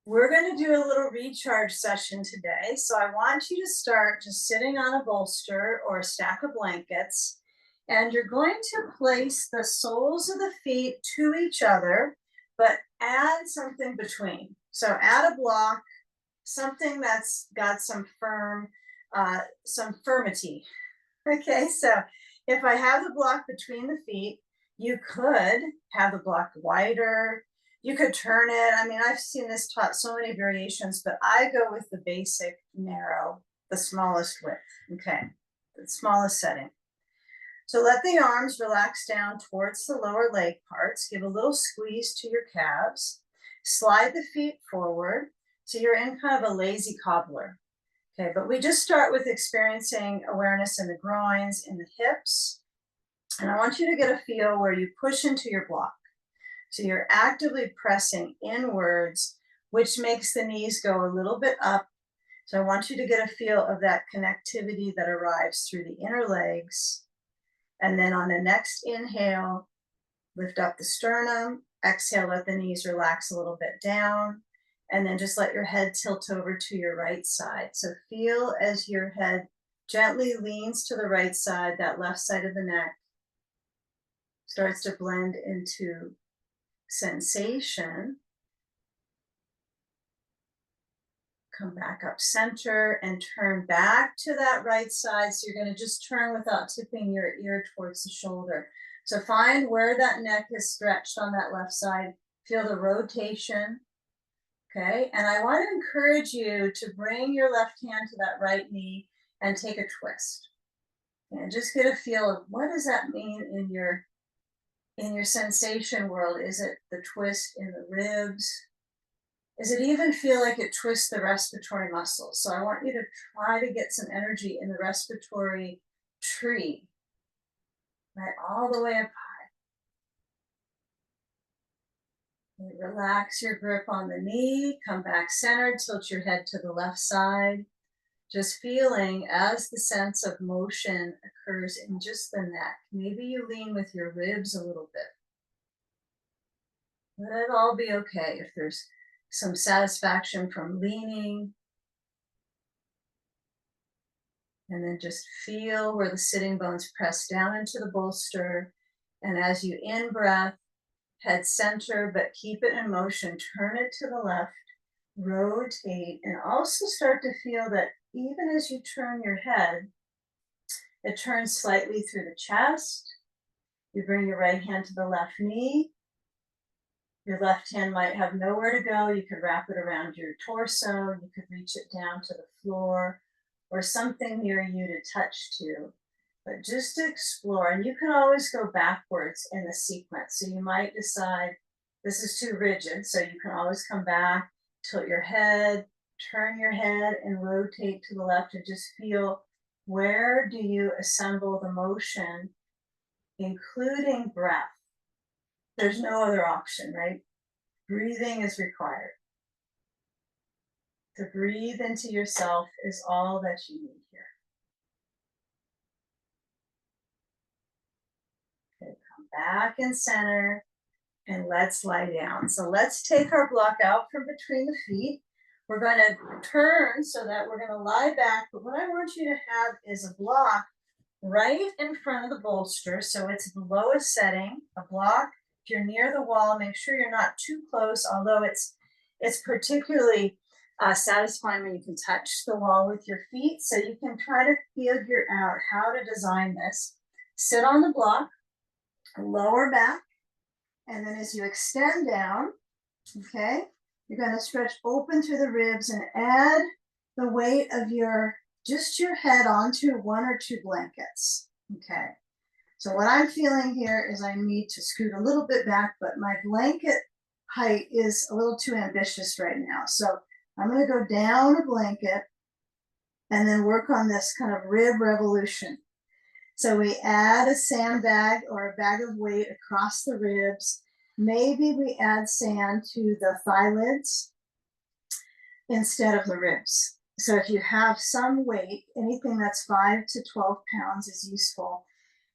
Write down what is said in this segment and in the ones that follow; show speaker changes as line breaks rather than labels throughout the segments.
We're going to do a little recharge session today. So I want you to start just sitting on a bolster or a stack of blankets. And you're going to place the soles of the feet to each other, but add something between. So add a block, something that's got some firmity. Okay, so if I have the block between the feet, you could have the block wider. You could turn it. I mean, I've seen this taught so many variations, but I go with the basic narrow, the smallest width. Okay, the smallest setting. So let the arms relax down towards the lower leg parts. Give a little squeeze to your calves. Slide the feet forward. So you're in kind of a lazy cobbler. Okay, but we just start with experiencing awareness in the groins, in the hips. And I want you to get a feel where you push into your block. So you're actively pressing inwards, which makes the knees go a little bit up. So I want you to get a feel of that connectivity that arrives through the inner legs. And then on the next inhale, lift up the sternum. Exhale, let the knees relax a little bit down. And then just let your head tilt over to your right side. So feel as your head gently leans to the right side, that left side of the neck starts to blend into sensation. Come back up center and turn back to that right side. So you're going to just turn without tipping your ear towards the shoulder. So find where that neck is stretched on that left side. Feel the rotation. Okay, and I want to encourage you to bring your left hand to that right knee and take a twist. And just get a feel of what does that mean in your sensation world. Is it the twist in the ribs? Does it even feel like it twists the respiratory muscles? So I want you to try to get some energy in the respiratory tree, right, all the way up high. And relax your grip on the knee, come back centered, tilt your head to the left side. Just feeling as the sense of motion occurs in just the neck. Maybe you lean with your ribs a little bit. Let it all be okay. If there's some satisfaction from leaning, and then just feel where the sitting bones press down into the bolster. And as you in-breath, head center, but keep it in motion. Turn it to the left, rotate, and also start to feel that even as you turn your head, it turns slightly through the chest. You bring your right hand to the left knee. Your left hand might have nowhere to go. You could wrap it around your torso. You could reach it down to the floor or something near you to touch to. But just to explore, and you can always go backwards in the sequence. So you might decide this is too rigid. So you can always come back, tilt your head, turn your head and rotate to the left and just feel where do you assemble the motion, including breath. There's no other option, right? Breathing is required. To breathe into yourself is all that you need here. Okay, come back in center and let's lie down. So let's take our block out from between the feet. We're going to turn so that we're going to lie back. But what I want you to have is a block right in front of the bolster. So it's the lowest setting, a block. If you're near the wall, make sure you're not too close, although it's particularly satisfying when you can touch the wall with your feet. So you can try to figure out how to design this. Sit on the block, lower back, and then as you extend down, okay, you're going to stretch open through the ribs and add the weight of your head onto one or two blankets. Okay. So what I'm feeling here is I need to scoot a little bit back, but my blanket height is a little too ambitious right now. So I'm going to go down a blanket and then work on this kind of rib revolution. So we add a sandbag or a bag of weight across the ribs. Maybe we add sand to the thigh lids instead of the ribs. So if you have some weight, anything that's 5 to 12 pounds is useful.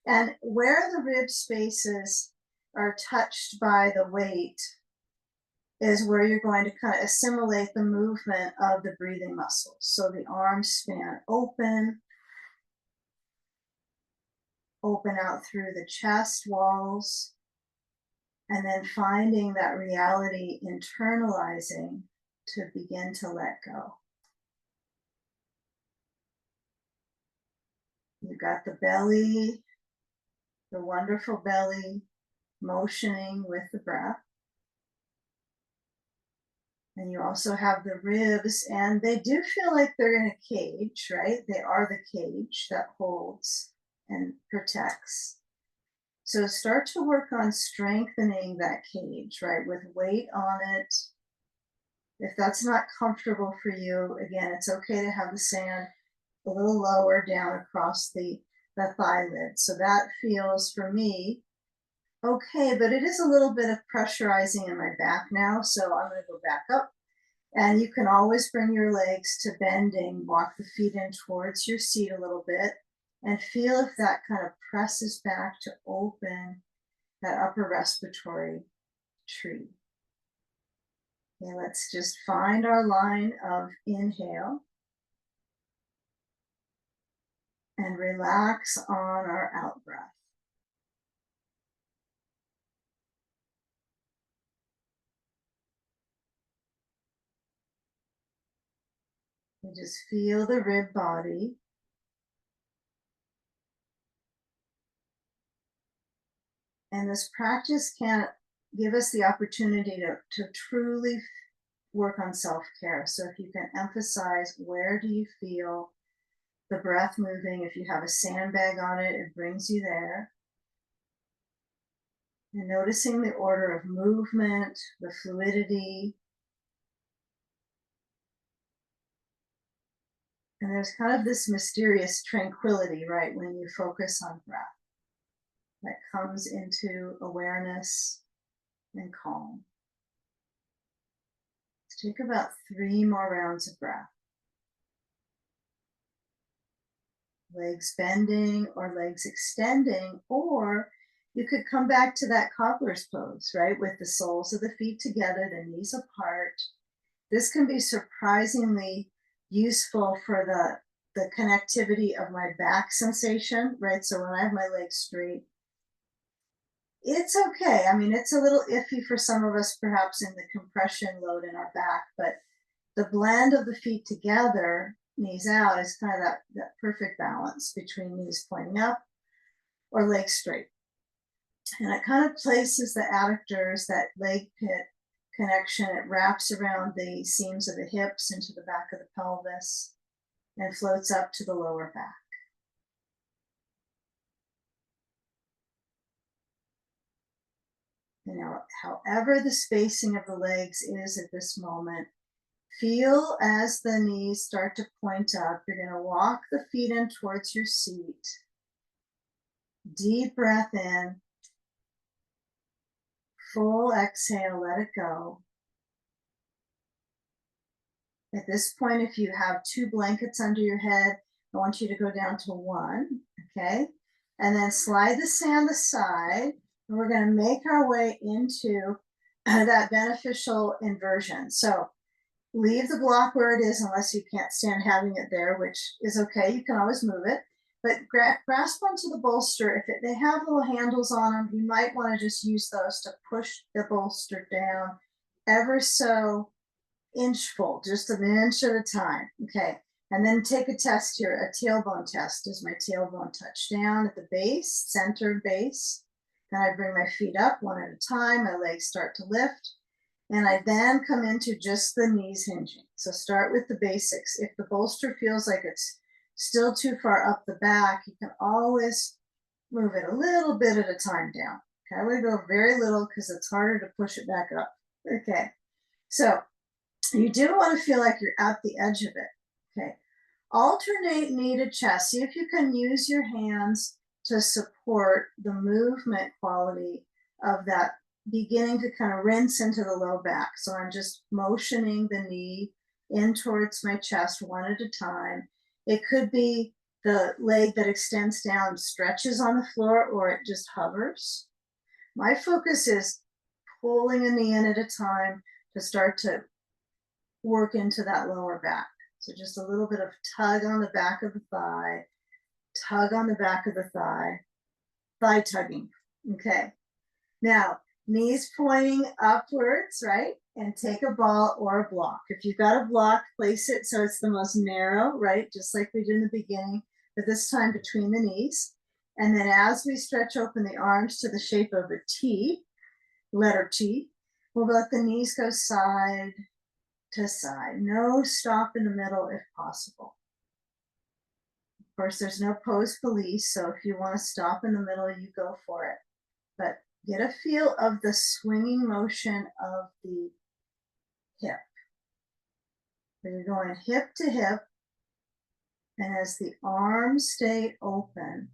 And where the rib spaces are touched by the weight, is where you're going to kind of assimilate the movement of the breathing muscles. So the arms span open, open out through the chest walls, and then finding that reality internalizing to begin to let go. You've got the belly, the wonderful belly, motioning with the breath. And you also have the ribs, and they do feel like they're in a cage, right? They are the cage that holds and protects. So start to work on strengthening that cage, right? With weight on it. If that's not comfortable for you, again, it's okay to have the sand a little lower down across the thigh lid. So that feels for me okay, but it is a little bit of pressurizing in my back now. So I'm going to go back up. And you can always bring your legs to bending, walk the feet in towards your seat a little bit, and feel if that kind of presses back to open that upper respiratory tree. Okay, let's just find our line of inhale and relax on our out breath. And just feel the rib body. And this practice can give us the opportunity to truly work on self-care. So if you can emphasize, where do you feel the breath moving? If you have a sandbag on it, it brings you there. And noticing the order of movement, the fluidity. And there's kind of this mysterious tranquility, right, when you focus on breath, that comes into awareness and calm. Let's take about 3 more rounds of breath. Legs bending or legs extending, or you could come back to that cobbler's pose, right, with the soles of the feet together, the knees apart. This can be surprisingly useful for the connectivity of my back sensation, right? So when I have my legs straight, it's okay. I mean, it's a little iffy for some of us, perhaps in the compression load in our back, but the blend of the feet together, knees out, is kind of that perfect balance between knees pointing up or legs straight. And it kind of places the adductors, that leg pit connection, it wraps around the seams of the hips into the back of the pelvis and floats up to the lower back. You know, however the spacing of the legs is at this moment, feel as the knees start to point up. You're going to walk the feet in towards your seat. Deep breath in. Full exhale, let it go. At this point, if you have 2 blankets under your head, I want you to go down to 1, okay? And then slide the sand aside, and we're going to make our way into that beneficial inversion. So leave the block where it is unless you can't stand having it there, which is okay. You can always move it. But grasp onto the bolster. If they have little handles on them, you might want to just use those to push the bolster down ever so inchful, just an inch at a time. Okay. And then take a test here, a tailbone test. Does my tailbone touch down at the base, center base? Then I bring my feet up one at a time. My legs start to lift. And I then come into just the knees hinging. So start with the basics. If the bolster feels like it's still too far up the back, you can always move it a little bit at a time down. Okay, I would go very little because it's harder to push it back up. Okay, so you do want to feel like you're at the edge of it. Okay, alternate knee to chest. See if you can use your hands to support the movement quality of that beginning to kind of rinse into the low back. So I'm just motioning the knee in towards my chest one at a time. It could be the leg that extends down, stretches on the floor, or it just hovers. My focus is pulling a knee in at a time to start to work into that lower back. So just a little bit of tug on the back of the thigh, tug on the back of the thigh, thigh tugging. Okay. Now, knees pointing upwards, right? And take a ball or a block. If you've got a block, place it so it's the most narrow, right? Just like we did in the beginning, but this time between the knees. And then as we stretch open the arms to the shape of a T, letter T, we'll let the knees go side to side. No stop in the middle if possible. Of course, there's no pose police, so if you want to stop in the middle, you go for it. But get a feel of the swinging motion of the hip. So you're going hip to hip, and as the arms stay open,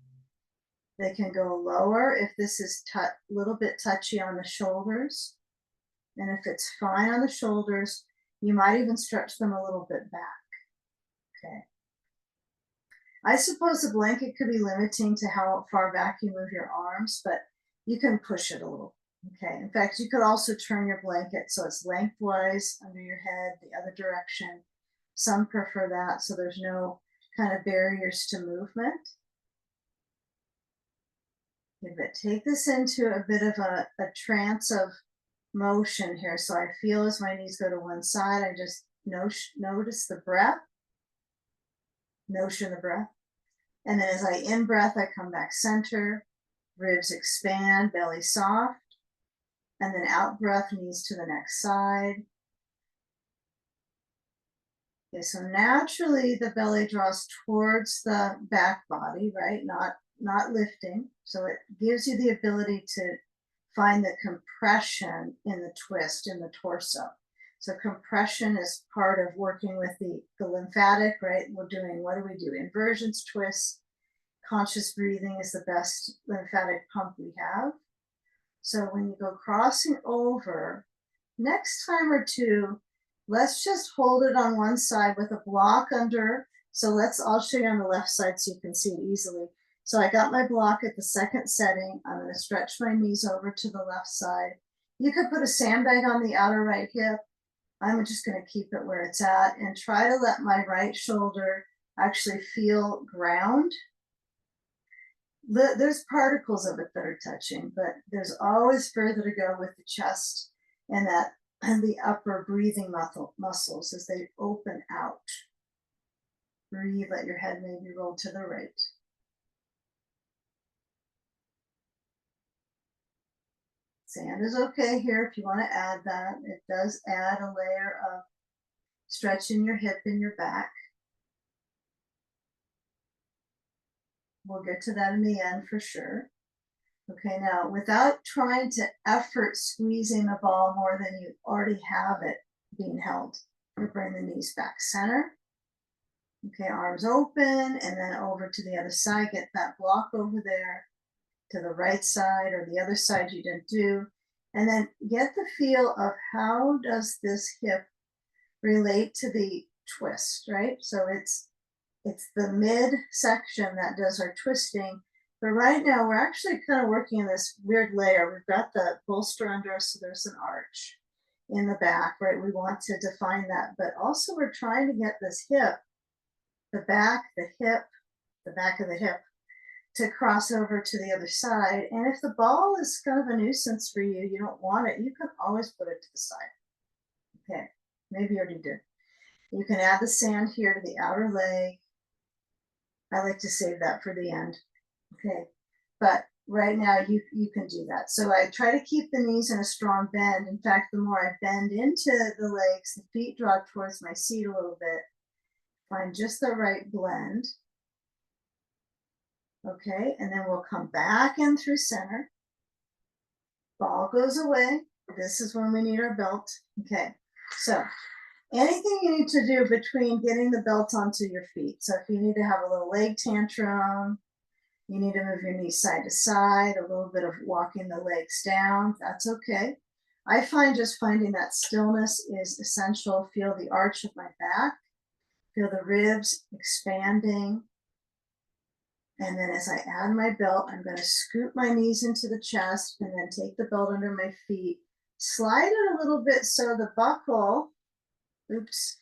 they can go lower if this is a little bit touchy on the shoulders. And if it's fine on the shoulders, you might even stretch them a little bit back. Okay. I suppose the blanket could be limiting to how far back you move your arms, but you can push it a little. Okay. In fact, you could also turn your blanket so it's lengthwise under your head, the other direction. Some prefer that, so there's no kind of barriers to movement. Okay, but take this into a bit of a trance of motion here. So I feel as my knees go to one side, I just notice the breath, notion the breath. And then as I in-breath, I come back center, ribs expand, belly soft. And then out-breath, knees to the next side. Okay, so naturally the belly draws towards the back body, right? Not lifting. So it gives you the ability to find the compression in the twist in the torso. So compression is part of working with the lymphatic, right? We're doing, what do we do? Inversions, twists. Conscious breathing is the best lymphatic pump we have. So when you go crossing over, next time or two, let's just hold it on one side with a block under. So I'll show you on the left side so you can see it easily. So I got my block at the second setting. I'm going to stretch my knees over to the left side. You could put a sandbag on the outer right hip. I'm just going to keep it where it's at and try to let my right shoulder actually feel ground. There's particles of it that are touching, but there's always further to go with the chest and the upper breathing muscles as they open out. Breathe, let your head maybe roll to the right. Sand is okay here if you want to add that. It does add a layer of stretch in your hip and your back. We'll get to that in the end for sure. Okay, now without trying to effort squeezing the ball more than you already have it being held, you bring the knees back center. Okay, arms open and then over to the other side. Get that block over there to the right side or the other side you didn't do. And then get the feel of how does this hip relate to the twist, right? So it's the mid section that does our twisting. But right now we're actually kind of working in this weird layer. We've got the bolster under us, so there's an arch in the back, right? We want to define that, but also we're trying to get this hip, the back, the hip, the back of the hip to cross over to the other side. And if the ball is kind of a nuisance for you, you don't want it, you can always put it to the side. Okay, maybe you already did. You can add the sand here to the outer leg. I like to save that for the end. Okay, but right now you can do that. So I try to keep the knees in a strong bend. In fact, the more I bend into the legs, the feet draw towards my seat a little bit. Find just the right blend. Okay, and then we'll come back in through center. Ball goes away. This is when we need our belt. Okay, so anything you need to do between getting the belt onto your feet. So if you need to have a little leg tantrum, you need to move your knees side to side, a little bit of walking the legs down, that's okay. I find just finding that stillness is essential. Feel the arch of my back, feel the ribs expanding. And then as I add my belt, I'm going to scoot my knees into the chest and then take the belt under my feet, Slide it a little bit so the buckle, oops,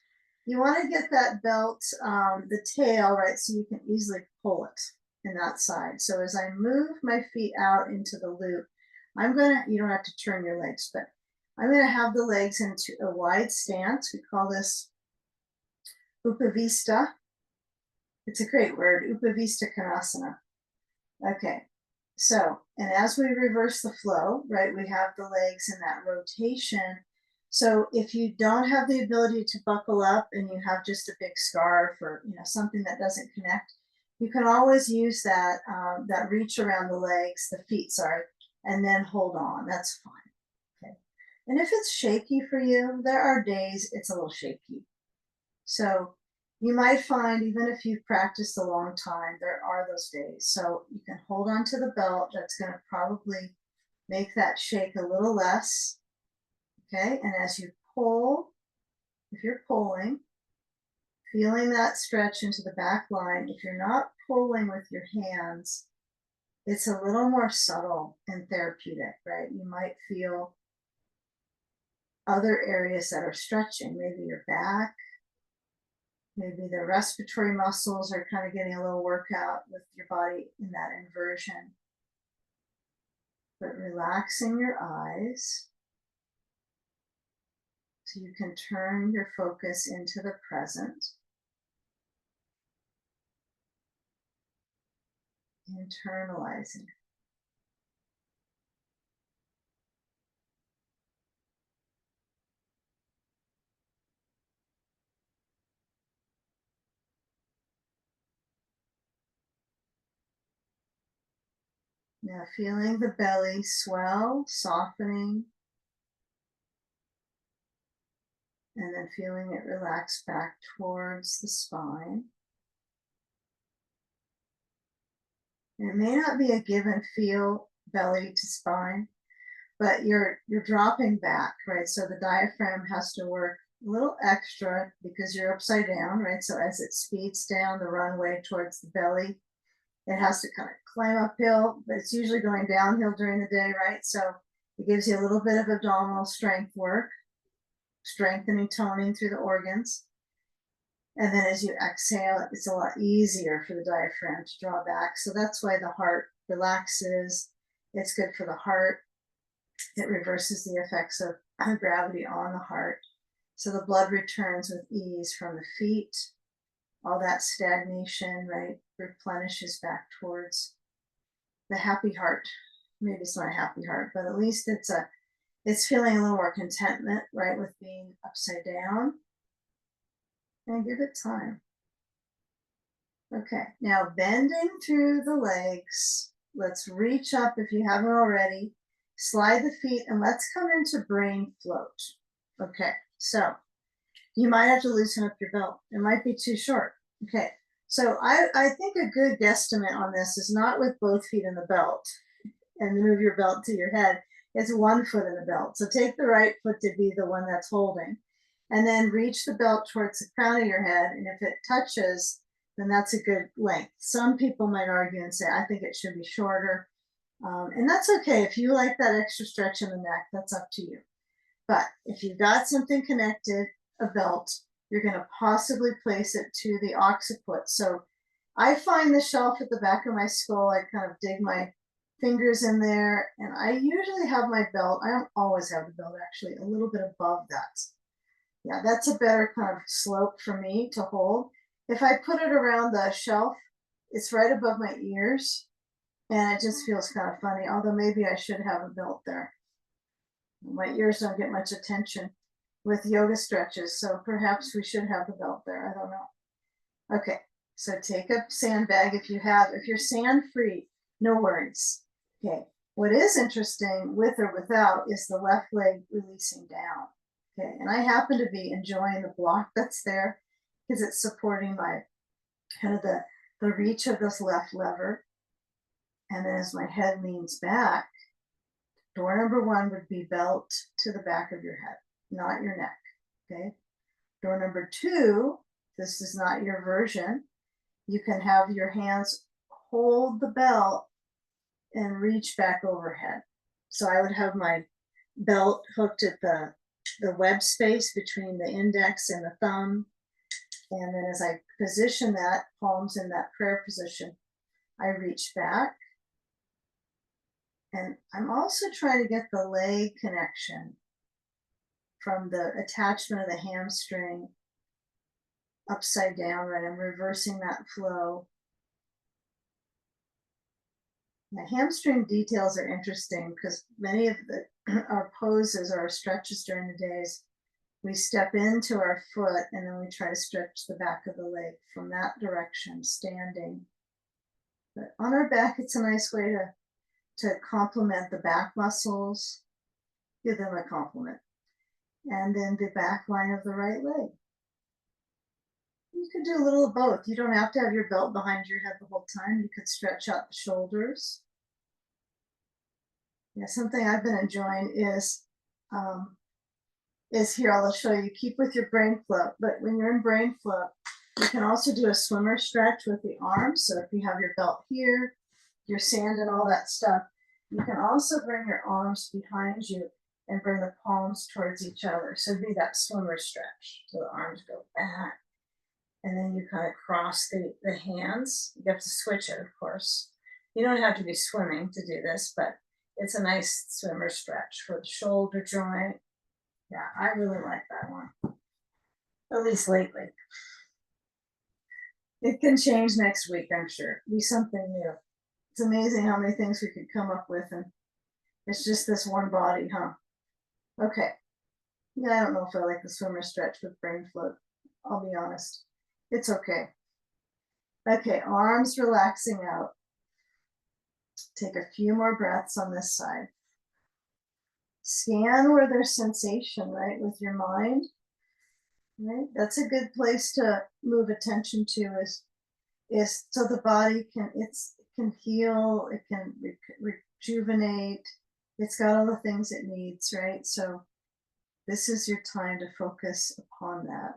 you want to get that belt, the tail, right, so you can easily pull it in that side. So as I move my feet out into the loop, you don't have to turn your legs, but I'm gonna have the legs into a wide stance. We call this Upavista. It's a great word, Upavista Konasana. Okay, so, and as we reverse the flow, right, we have the legs in that rotation. So if you don't have the ability to buckle up and you have just a big scarf or, something that doesn't connect, you can always use that, that reach around the legs, the feet, sorry, and then hold on. That's fine. Okay. And if it's shaky for you, there are days it's a little shaky. So you might find, even if you've practiced a long time, there are those days. So you can hold on to the belt. That's going to probably make that shake a little less. Okay. And as you pull, if you're pulling, feeling that stretch into the back line, if you're not pulling with your hands, it's a little more subtle and therapeutic, right? You might feel other areas that are stretching, maybe your back, maybe the respiratory muscles are kind of getting a little workout with your body in that inversion. But relaxing your eyes so you can turn your focus into the present. Internalizing. Now feeling the belly swell, softening, and then feeling it relax back towards the spine. And it may not be a give and feel belly to spine, but you're dropping back, right? So the diaphragm has to work a little extra because you're upside down, right? So as it speeds down the runway towards the belly, it has to kind of climb uphill, but it's usually going downhill during the day, right? So it gives you a little bit of abdominal strength work, strengthening, toning through the organs. And then as you exhale, it's a lot easier for the diaphragm to draw back. So that's why the heart relaxes. It's good for the heart. It reverses the effects of gravity on the heart. So the blood returns with ease from the feet. All that stagnation, right, replenishes back towards the happy heart. Maybe it's not a happy heart, but at least it's feeling a little more contentment, right, with being upside down. And give it time. Okay, now bending through the legs. Let's reach up if you haven't already. Slide the feet and let's come into brain float. Okay, so you might have to loosen up your belt. It might be too short. Okay, so I think a good guesstimate on this is not with both feet in the belt and move your belt to your head. It's 1 foot in the belt. So take the right foot to be the one that's holding, and then reach the belt towards the crown of your head. And if it touches, then that's a good length. Some people might argue and say, I think it should be shorter. And that's okay. If you like that extra stretch in the neck, that's up to you. But if you've got something connected, a belt, you're going to possibly place it to the occiput. So I find the shelf at the back of my skull. I kind of dig my fingers in there, and I usually have my belt. I don't always have the belt, actually, a little bit above that. Yeah, that's a better kind of slope for me to hold. If I put it around the shelf, it's right above my ears, and it just feels kind of funny, although maybe I should have a belt there. My ears don't get much attention with yoga stretches, so perhaps we should have the belt there. I don't know. Okay, so take a sandbag if you're sand free, no worries. Okay, what is interesting with or without is the left leg releasing down. Okay, and I happen to be enjoying the block that's there because it's supporting my kind of the reach of this left lever. And then as my head leans back, door number 1 would be belt to the back of your head, not your neck. Okay. Door number 2, this is not your version. You can have your hands hold the belt and reach back overhead. So I would have my belt hooked at the web space between the index and the thumb. And then as I position that, palms in that prayer position, I reach back. And I'm also trying to get the leg connection from the attachment of the hamstring upside down, right? I'm reversing that flow. The hamstring details are interesting because many of our poses or our stretches during the days, we step into our foot and then we try to stretch the back of the leg from that direction, standing. But on our back, it's a nice way to complement the back muscles, give them a compliment. And then the back line of the right leg. You could do a little of both. You don't have to have your belt behind your head the whole time. You could stretch out the shoulders. Yeah, something I've been enjoying is here, I'll show you, keep with your brain flow. But when you're in brain flow, you can also do a swimmer stretch with the arms. So if you have your belt here, your sand and all that stuff, you can also bring your arms behind you and bring the palms towards each other. So it'd be that swimmer stretch. So the arms go back. And then you kind of cross the hands. You have to switch it, of course. You don't have to be swimming to do this, but it's a nice swimmer stretch for the shoulder joint. Yeah, I really like that one, at least lately. It can change next week, I'm sure. Be something new. It's amazing how many things we could come up with, and it's just this one body, huh? Okay. Yeah, I don't know if I like the swimmer stretch with brain float. I'll be honest. It's okay. Okay, arms relaxing out. Take a few more breaths on this side. Scan where there's sensation, right, with your mind. Right? That's a good place to move attention to is so the body can heal, it can rejuvenate. It's got all the things it needs, right? So this is your time to focus upon that.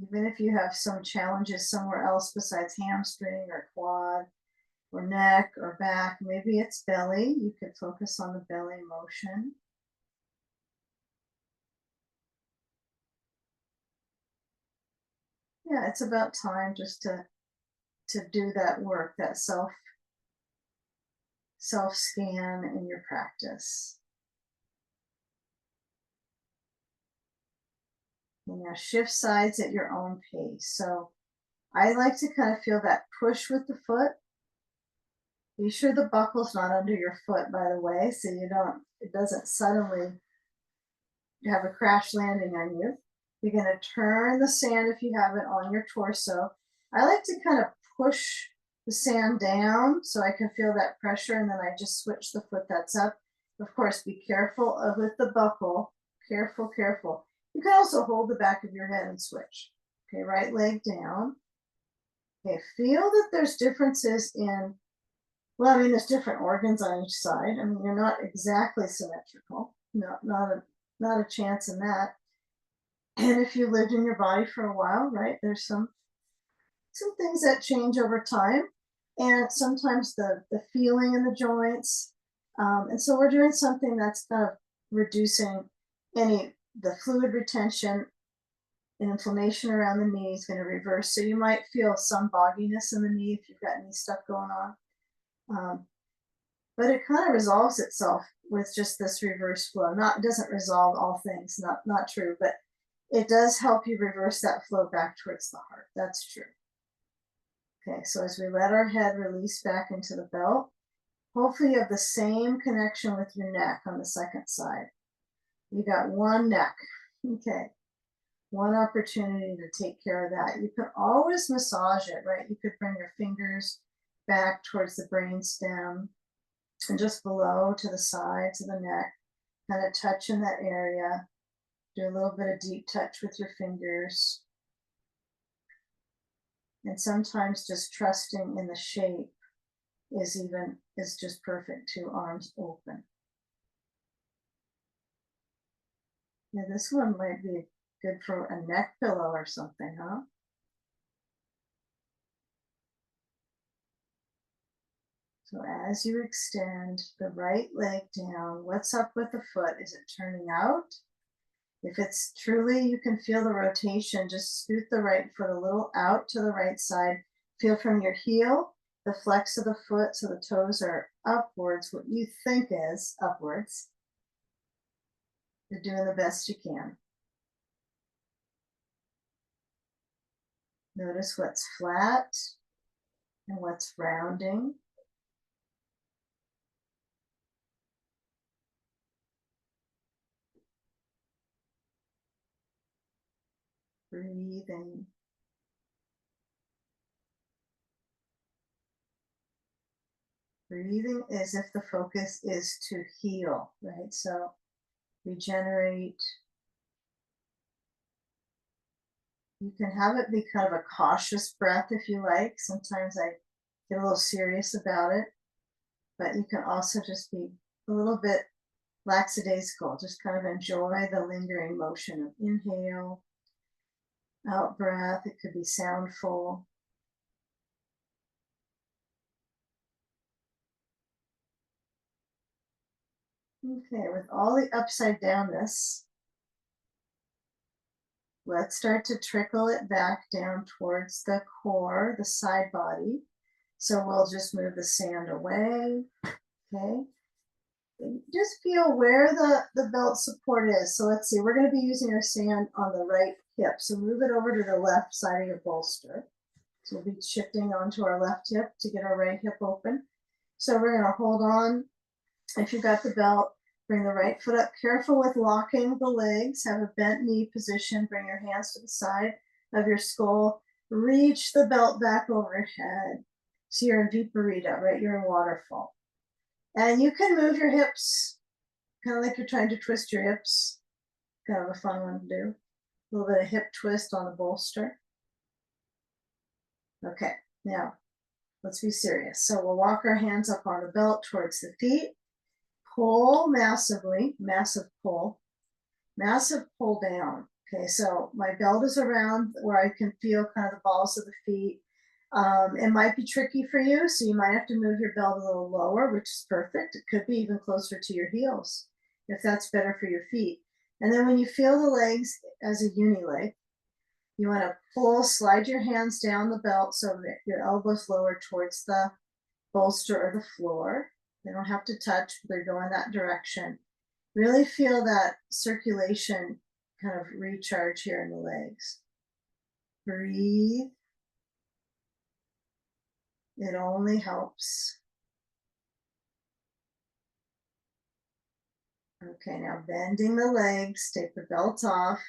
Even if you have some challenges somewhere else besides hamstring or quad or neck or back, maybe it's belly, you could focus on the belly motion. Yeah, it's about time just to do that work, that self scan in your practice. You know, shift sides at your own pace. So I like to kind of feel that push with the foot. Be sure the buckle's not under your foot, by the way, so it doesn't suddenly have a crash landing on you. You're going to turn the sand if you have it on your torso. I like to kind of push the sand down so I can feel that pressure, and then I just switch the foot that's up. Of course, be careful with the buckle. Careful, careful. You can also hold the back of your head and switch. Okay, right leg down. Okay, feel that there's differences well, I mean, there's different organs on each side. I mean, you're not exactly symmetrical. No, not a chance in that. And if you lived in your body for a while, right, there's some things that change over time, and sometimes the feeling in the joints. And so we're doing something that's kind of reducing the fluid retention and inflammation around the knee is going to reverse. So you might feel some bogginess in the knee if you've got knee stuff going on. But it kind of resolves itself with just this reverse flow. It doesn't resolve all things, not true, but it does help you reverse that flow back towards the heart. That's true. Okay, so as we let our head release back into the belt, hopefully you have the same connection with your neck on the second side. You got one neck. Okay, one opportunity to take care of that. You can always massage it, right? You could bring your fingers back towards the brain stem and just below to the sides of the neck, kind of touch in that area. Do a little bit of deep touch with your fingers. And sometimes just trusting in the shape is just perfect too, arms open. Yeah, this one might be good for a neck pillow or something, huh? So as you extend the right leg down, what's up with the foot? Is it turning out? If it's truly, you can feel the rotation, just scoot the right foot a little out to the right side. Feel from your heel, the flex of the foot so the toes are upwards, what you think is upwards. You're doing the best you can. Notice what's flat and what's rounding. Breathing. Breathing as if the focus is to heal, right? So regenerate. You can have it be kind of a cautious breath if you like. Sometimes I get a little serious about it, but you can also just be a little bit lackadaisical. Just kind of enjoy the lingering motion of inhale, out breath. It could be soundful. Okay, with all the upside downness, let's start to trickle it back down towards the core, the side body. So we'll just move the sand away, okay? And just feel where the belt support is. So let's see, we're gonna be using our sand on the right hip. So move it over to the left side of your bolster. So we'll be shifting onto our left hip to get our right hip open. So we're gonna hold on. If you've got the belt, bring the right foot up. Careful with locking the legs. Have a bent knee position. Bring your hands to the side of your skull. Reach the belt back overhead. So you're in Viparita, right? You're in waterfall. And you can move your hips, kind of like you're trying to twist your hips. Kind of a fun one to do. A little bit of hip twist on the bolster. Okay, now let's be serious. So we'll walk our hands up on the belt towards the feet. Pull massively, massive pull down. Okay, so my belt is around where I can feel kind of the balls of the feet. It might be tricky for you, so you might have to move your belt a little lower, which is perfect. It could be even closer to your heels, if that's better for your feet. And then when you feel the legs as a uni leg, you want to pull, slide your hands down the belt so that your elbows lower towards the bolster or the floor. They don't have to touch, but they're going that direction. Really feel that circulation kind of recharge here in the legs. Breathe. It only helps. Okay, now bending the legs, take the belt off,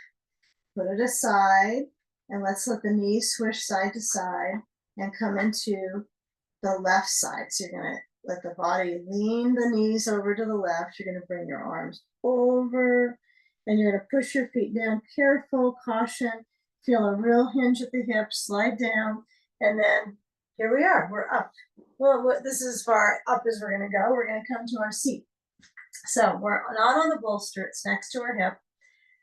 put it aside, and let's let the knees swish side to side and come into the left side. So you're gonna let the body lean the knees over to the left. You're gonna bring your arms over and you're gonna push your feet down. Careful, caution, feel a real hinge at the hips, slide down, and then here we are, we're up. Well, this is as far up as we're gonna go. We're gonna come to our seat. So we're not on the bolster, it's next to our hip.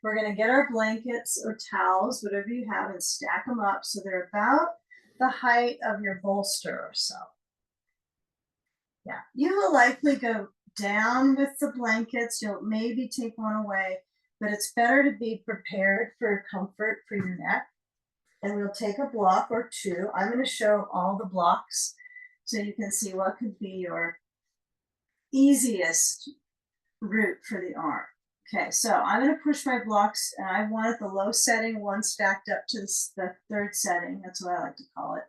We're gonna get our blankets or towels, whatever you have, and stack them up so they're about the height of your bolster or so. Yeah, you will likely go down with the blankets. You'll maybe take one away, but it's better to be prepared for comfort for your neck. And we'll take a block or two. I'm going to show all the blocks so you can see what could be your easiest route for the arm. Okay, so I'm going to push my blocks, and I want it the low setting, one stacked up to the third setting. That's what I like to call it.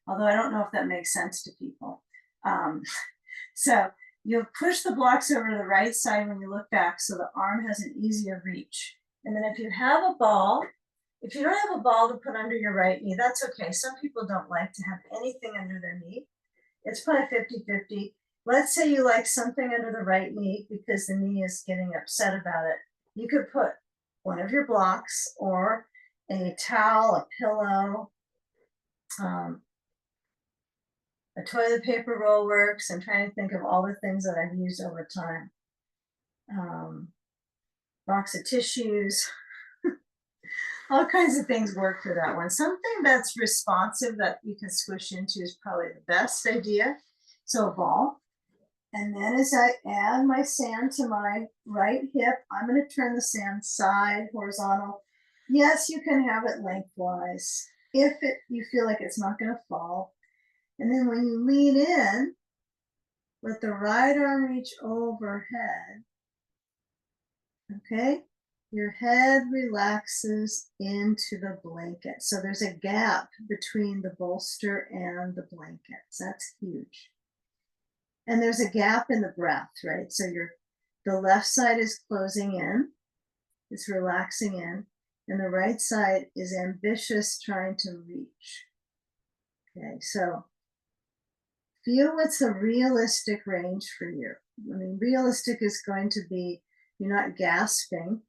Although I don't know if that makes sense to people. So you'll push the blocks over to the right side when you look back so the arm has an easier reach. And then if you have a ball, if you don't have a ball to put under your right knee, that's okay. Some people don't like to have anything under their knee. It's probably 50-50. Let's say you like something under the right knee because the knee is getting upset about it. You could put one of your blocks or a towel, a pillow, a toilet paper roll works. I'm trying to think of all the things that I've used over time. Box of tissues, all kinds of things work for that one. Something that's responsive that you can squish into is probably the best idea. So a ball. And then as I add my sand to my right hip, I'm going to turn the sand side horizontal. Yes, you can have it lengthwise if you feel like it's not going to fall. And then when you lean in, let the right arm reach overhead. Okay, your head relaxes into the blanket. So there's a gap between the bolster and the blankets. That's huge. And there's a gap in the breath, right? So the left side is closing in, it's relaxing in, and the right side is ambitious, trying to reach. Okay, so feel what's a realistic range for you. I mean, realistic is going to be you're not gasping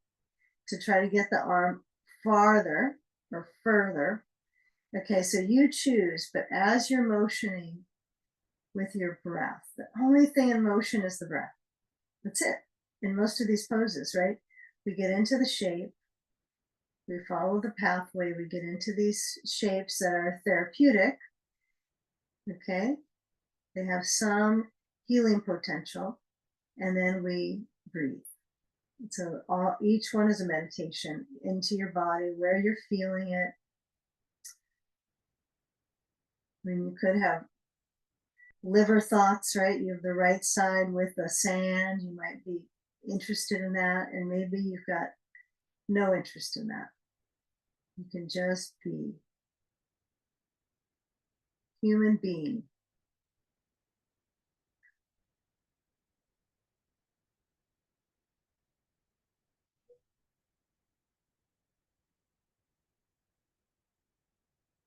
to try to get the arm farther or further. Okay, so you choose, but as you're motioning with your breath, the only thing in motion is the breath. That's it. In most of these poses, right? We get into the shape, we follow the pathway, we get into these shapes that are therapeutic. Okay, they have some healing potential, and then we breathe. So each one is a meditation into your body, where you're feeling it. I mean, you could have liver thoughts, right? You have the right side with the sand. You might be interested in that, and maybe you've got no interest in that. You can just be human being.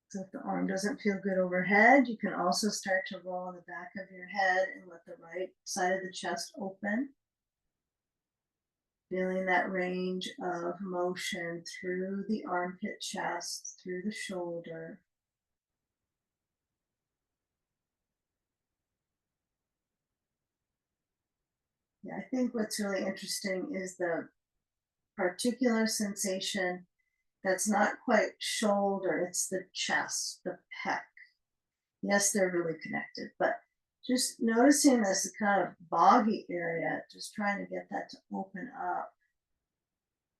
So if the arm doesn't feel good overhead, you can also start to roll on the back of your head and let the right side of the chest open. Feeling that range of motion through the armpit chest, through the shoulder. Yeah, I think what's really interesting is the particular sensation that's not quite shoulder, it's the chest, the pec. Yes, they're really connected, but just noticing this kind of boggy area, just trying to get that to open up.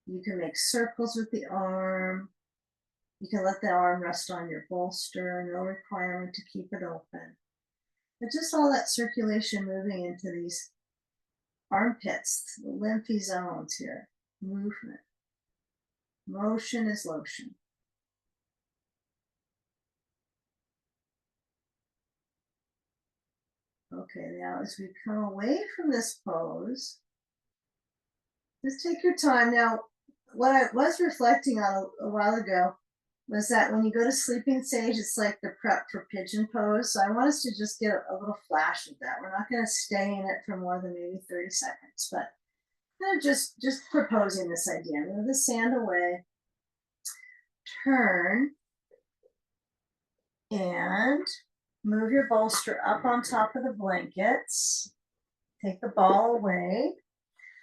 You can make circles with the arm. You can let the arm rest on your bolster, no requirement to keep it open. But just all that circulation moving into these armpits, the lymphy zones here, movement. Motion is lotion. Okay, now as we come away from this pose, just take your time. Now, what I was reflecting on a while ago was that when you go to sleeping stage, it's like the prep for pigeon pose. So I want us to just get a little flash of that. We're not going to stay in it for more than maybe 30 seconds, but kind of just proposing this idea. Move the sand away, turn, and move your bolster up on top of the blankets. Take the ball away.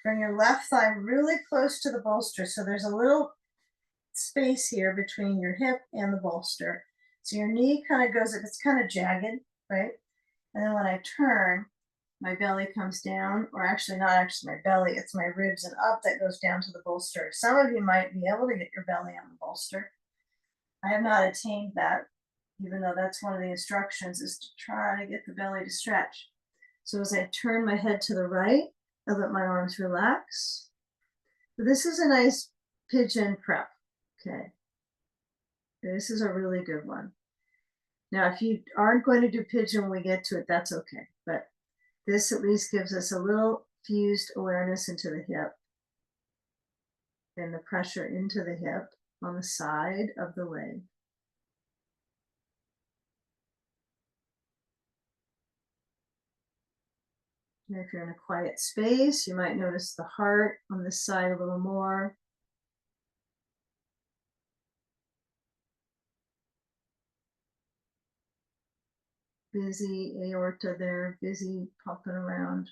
Bring your left thigh really close to the bolster. So there's a little space here between your hip and the bolster. So your knee kind of goes, it's kind of jagged, right? And then when I turn, my belly comes down, or actually not actually my belly, it's my ribs and up that goes down to the bolster. Some of you might be able to get your belly on the bolster. I have not attained that, even though that's one of the instructions, is to try to get the belly to stretch. So as I turn my head to the right, I let my arms relax. So this is a nice pigeon prep. Okay. This is a really good one. Now, if you aren't going to do pigeon when we get to it, that's okay. But this at least gives us a little fused awareness into the hip and the pressure into the hip on the side of the leg. And if you're in a quiet space, you might notice the heart on this side a little more. Busy aorta there, busy pumping around.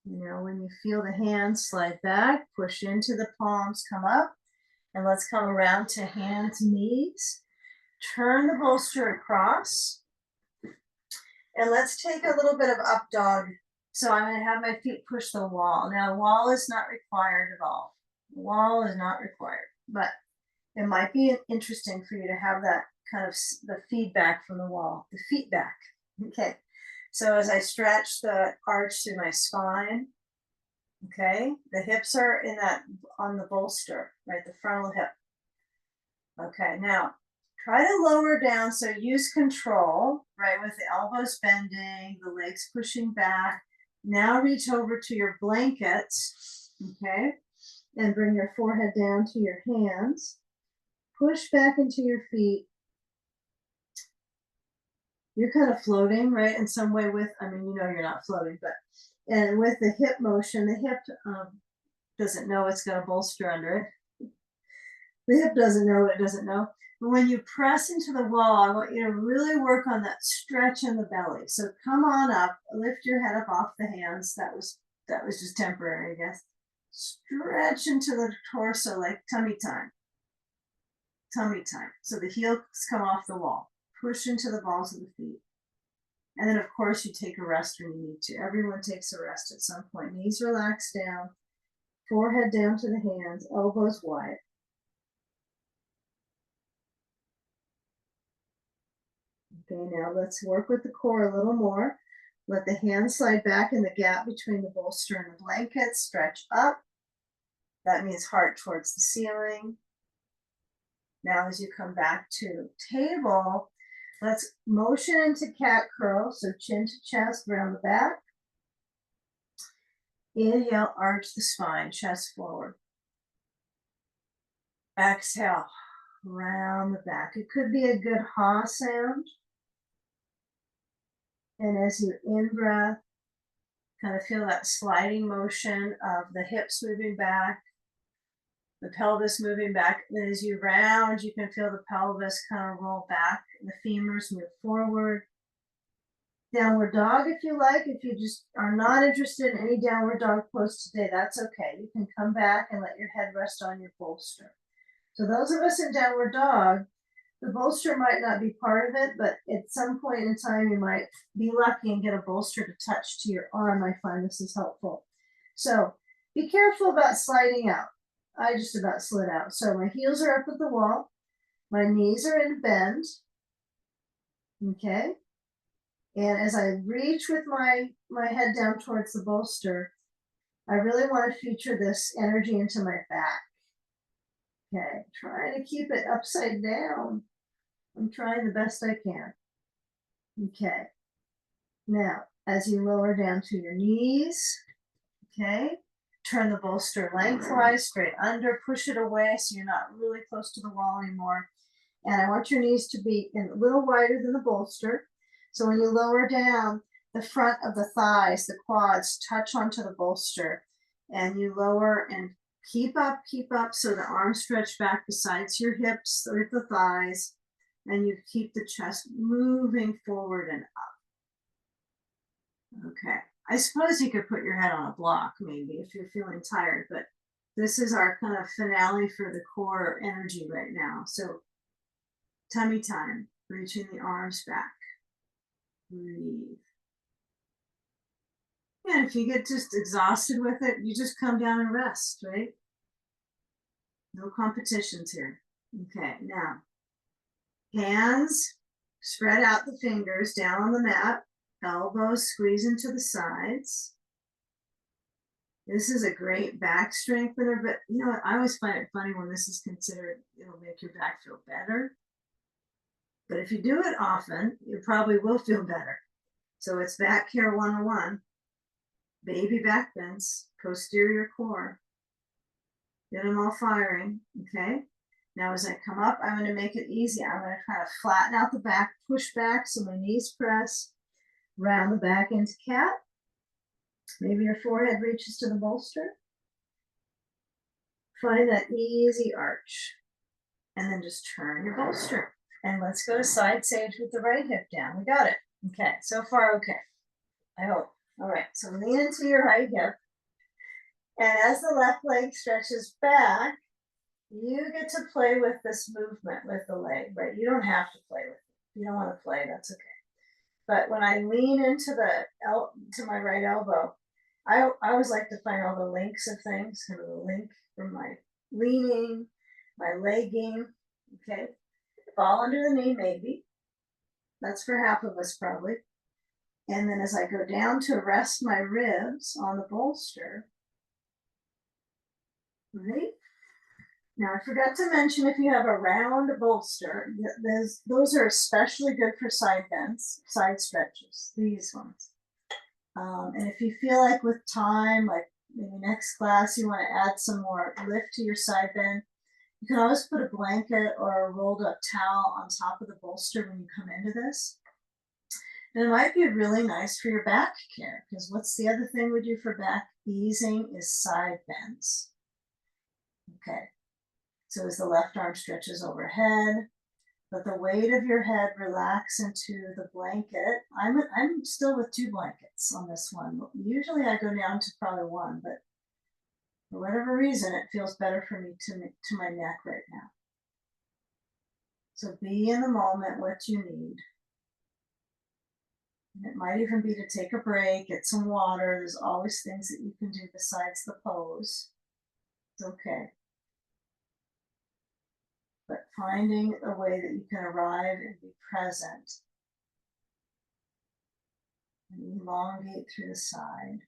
Now, when you feel the hands slide back, push into the palms, come up. And let's come around to hands, knees. Turn the bolster across. And let's take a little bit of up dog. So I'm going to have my feet push the wall. Now, wall is not required at all. Wall is not required, but it might be interesting for you to have that kind of the feedback from the wall, the feedback. Okay. So as I stretch the arch through my spine, okay, the hips are in that on the bolster, right, the frontal hip. Okay, now try to lower down. So use control, right, with the elbows bending, the legs pushing back. Now reach over to your blankets, okay, and bring your forehead down to your hands. Push back into your feet. You're kind of floating, right, in some way with, I mean, you know you're not floating, but, and with the hip motion, the hip doesn't know it's got a bolster under it. The hip doesn't know it doesn't know. But when you press into the wall, I want you to really work on that stretch in the belly. So come on up, lift your head up off the hands. That was just temporary, I guess. Stretch into the torso like tummy time. Tummy time. So the heels come off the wall. Push into the balls of the feet. And then, of course, you take a rest when you need to. Everyone takes a rest at some point. Knees relax down, forehead down to the hands, elbows wide. Okay, now let's work with the core a little more. Let the hands slide back in the gap between the bolster and the blanket. Stretch up. That means heart towards the ceiling. Now as you come back to table, let's motion into cat curl. So chin to chest, round the back. Inhale, arch the spine, chest forward. Exhale, round the back. It could be a good ha sound. And as you in-breath, kind of feel that sliding motion of the hips moving back, the pelvis moving back. And as you round, you can feel the pelvis kind of roll back, and the femurs move forward. Downward dog if you like. If you just are not interested in any downward dog pose today, that's okay. You can come back and let your head rest on your bolster. So those of us in downward dog, the bolster might not be part of it, but at some point in time, you might be lucky and get a bolster to touch to your arm. I find this is helpful. So be careful about sliding out. I just about slid out. So my heels are up at the wall. My knees are in bend. Okay. And as I reach with my head down towards the bolster, I really want to feature this energy into my back. Okay. Trying to keep it upside down. I'm trying the best I can. Okay. Now, as you lower down to your knees, okay, turn the bolster lengthwise, straight under, push it away so you're not really close to the wall anymore. And I want your knees to be a little wider than the bolster. So when you lower down, the front of the thighs, the quads, touch onto the bolster. And you lower and keep up so the arms stretch back besides your hips with the thighs. And you keep the chest moving forward and up. Okay. I suppose you could put your head on a block maybe if you're feeling tired, but this is our kind of finale for the core energy right now. So tummy time, reaching the arms back. Breathe. And if you get just exhausted with it, you just come down and rest, right? No competitions here. Okay, now hands, spread out the fingers down on the mat, elbows squeeze into the sides. This is a great back strengthener, but you know what? I always find it funny when this is considered, it'll make your back feel better. But if you do it often, you probably will feel better. So it's back care 101. Baby back bends, posterior core. Get them all firing, okay? Now as I come up, I'm going to make it easy. I'm going to kind of flatten out the back, push back so my knees press, round the back into cat. Maybe your forehead reaches to the bolster. Find that easy arch. And then just turn your bolster. And let's go to side sage with the right hip down. We got it. Okay, so far okay. I hope. All right, so lean into your right hip. And as the left leg stretches back, You get to play with this movement with the leg, right? You don't have to play with it. You don't want to play, that's okay. But when I lean into to my right elbow, I always like to find all the links of things, kind of the link from my leaning, my legging, okay? Fall under the knee, maybe. That's for half of us probably. And then as I go down to rest my ribs on the bolster, right? Now, I forgot to mention if you have a round bolster, those are especially good for side bends, side stretches, these ones. And if you feel like with time, like maybe next class, you want to add some more lift to your side bend, you can always put a blanket or a rolled up towel on top of the bolster when you come into this. And it might be really nice for your back care, because what's the other thing we do for back easing is side bends. Okay. So as the left arm stretches overhead, but the weight of your head relax into the blanket. I'm still with 2 blankets on this one. Usually I go down to probably 1, but for whatever reason, it feels better for me to my neck right now. So be in the moment what you need. And it might even be to take a break, get some water. There's always things that you can do besides the pose. It's okay. But finding a way that you can arrive and be present and elongate through the side.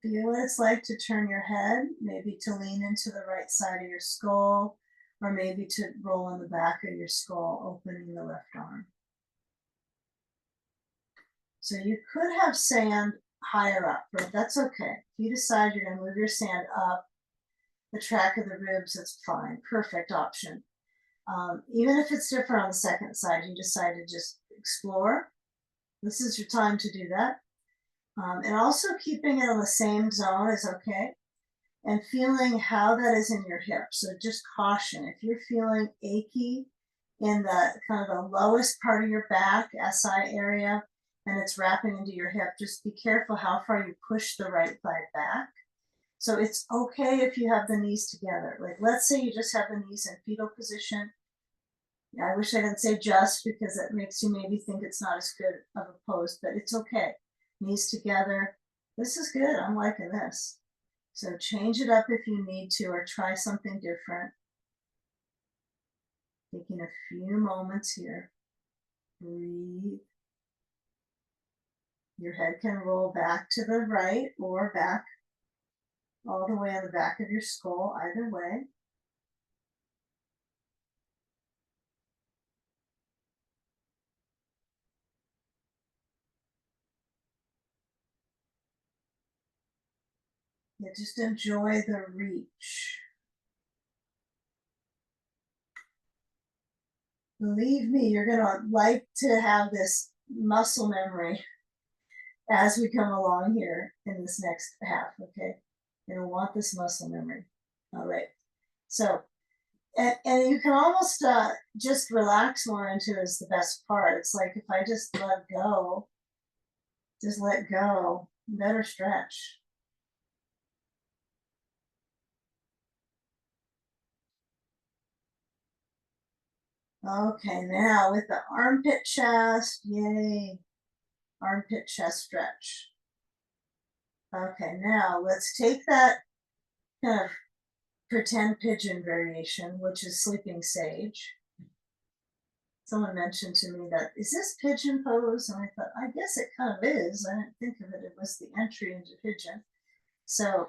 Feel what it's like to turn your head, maybe to lean into the right side of your skull, or maybe to roll on the back of your skull, opening the left arm. So you could have sand higher up, but that's okay. If you decide you're going to move your sand up the track of the ribs, that's fine. Perfect option. Even if it's different on the second side, you decide to just explore. This is your time to do that. And also keeping it on the same zone is okay. And feeling how that is in your hips. So just caution, if you're feeling achy in the kind of the lowest part of your back, SI area, and it's wrapping into your hip, just be careful how far you push the right thigh back. So it's okay if you have the knees together. Like let's say you just have the knees in fetal position. I wish I didn't say just, because it makes you maybe think it's not as good of a pose, but it's okay. Knees together. This is good. I'm liking this. So change it up if you need to, or try something different. Taking a few moments here. Breathe. Your head can roll back to the right or back all the way on the back of your skull, either way. Yeah, just enjoy the reach. Believe me, you're gonna like to have this muscle memory as we come along here in this next half, okay? You're gonna want this muscle memory. All right. So, and you can almost just relax more into it is the best part. It's like if I just let go, better stretch. Okay, now with the armpit chest, yay, armpit chest stretch. Okay, now let's take that kind of pretend pigeon variation, which is sleeping sage. Someone mentioned to me that, is this pigeon pose? And I thought, I guess it kind of is. I didn't think of it. It was the entry into pigeon. So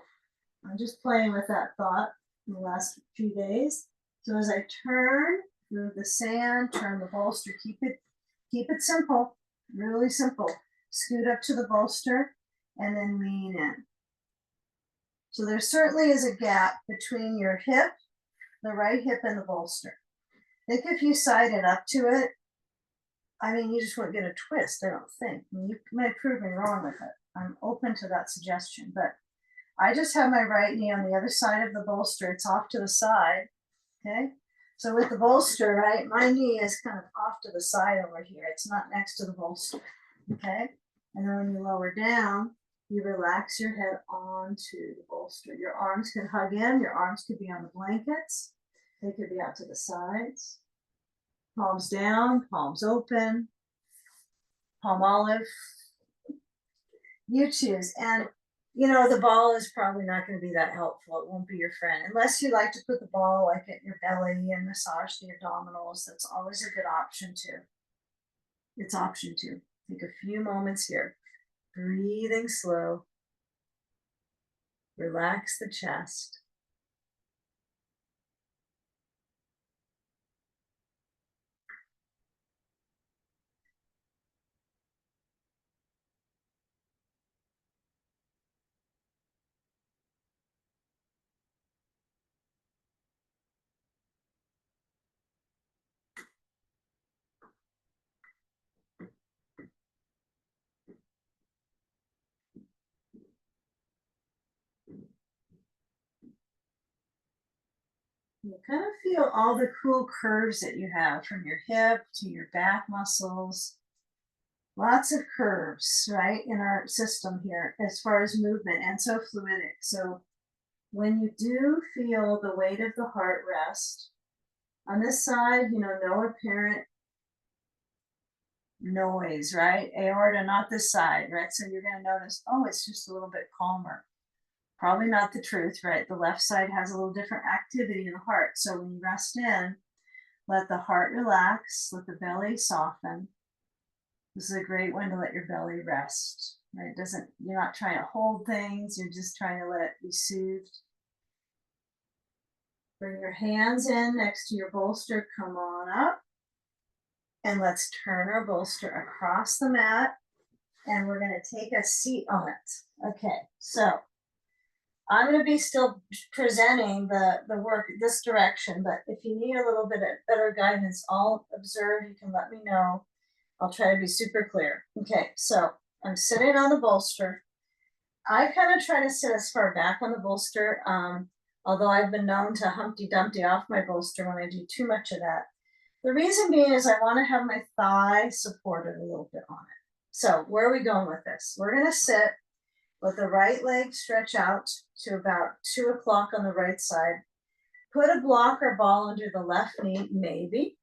I'm just playing with that thought in the last few days. So as I turn through the sand, turn the bolster, keep it simple, really simple. Scoot up to the bolster and then lean in. So there certainly is a gap between your hip, the right hip, and the bolster. I think if you side it up to it, I mean, you just won't get a twist, I don't think. I mean, you might prove me wrong with it. I'm open to that suggestion, but I just have my right knee on the other side of the bolster. It's off to the side. okay? So with the bolster, right, my knee is kind of off to the side over here. It's not next to the bolster, okay? And then when you lower down, you relax your head onto the bolster. Your arms can hug in, your arms could be on the blankets. They could be out to the sides. Palms down, palms open, palm olive. You choose. And you know, the ball is probably not going to be that helpful. It won't be your friend unless you like to put the ball like at your belly and massage the abdominals. That's always a good option too. It's option two. Take a few moments here, breathing slow. Relax the chest. You kind of feel all the cool curves that you have from your hip to your back muscles. Lots of curves, right, in our system here as far as movement, and so fluidic. So when you do feel the weight of the heart rest on this side, you know, no apparent noise, right? Aorta, not this side, right? So you're going to notice, oh, it's just a little bit calmer. Probably not the truth, right? The left side has a little different activity in the heart. So when you rest in, let the heart relax, let the belly soften. This is a great one to let your belly rest, right? It doesn't, you're not trying to hold things, you're just trying to let it be soothed. Bring your hands in next to your bolster, come on up. And let's turn our bolster across the mat and we're going to take a seat on it. Okay, so I'm going to be still presenting the work this direction, but if you need a little bit of better guidance, I'll observe, you can let me know. I'll try to be super clear. Okay, so I'm sitting on the bolster. I kind of try to sit as far back on the bolster, although I've been known to Humpty Dumpty off my bolster when I do too much of that. The reason being is I want to have my thigh supported a little bit on it. So where are we going with this? We're going to sit, let the right leg stretch out to about 2 o'clock on the right side. Put a block or ball under the left knee, maybe.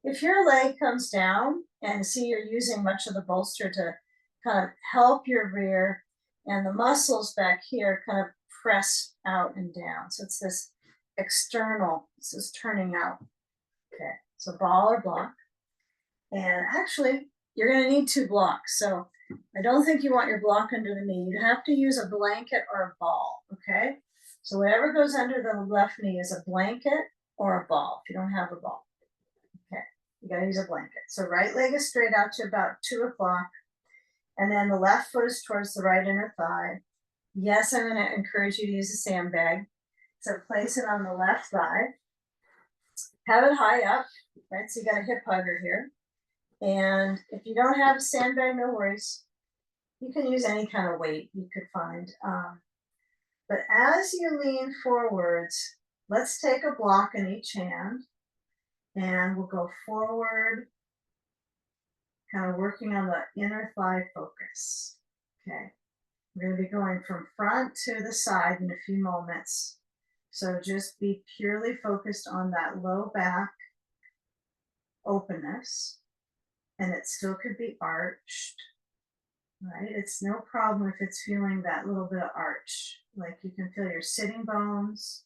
If your leg comes down and see you're using much of the bolster to kind of help your rear and the muscles back here kind of press out and down. So it's this external, this is turning out. Okay, so ball or block. And actually, you're going to need 2 blocks. So I don't think you want your block under the knee. You have to use a blanket or a ball, okay? So whatever goes under the left knee is a blanket or a ball if you don't have a ball. Okay, you got to use a blanket. So right leg is straight out to about 2 o'clock. And then the left foot is towards the right inner thigh. Yes, I'm going to encourage you to use a sandbag. So place it on the left thigh. Have it high up, right? So you got a hip hugger here. And if you don't have a sandbag, no worries. You can use any kind of weight you could find. But as you lean forwards, let's take a block in each hand and we'll go forward, kind of working on the inner thigh focus. Okay, we're going to be going from front to the side in a few moments. So just be purely focused on that low back openness, and it still could be arched, right? It's no problem if it's feeling that little bit of arch. Like you can feel your sitting bones.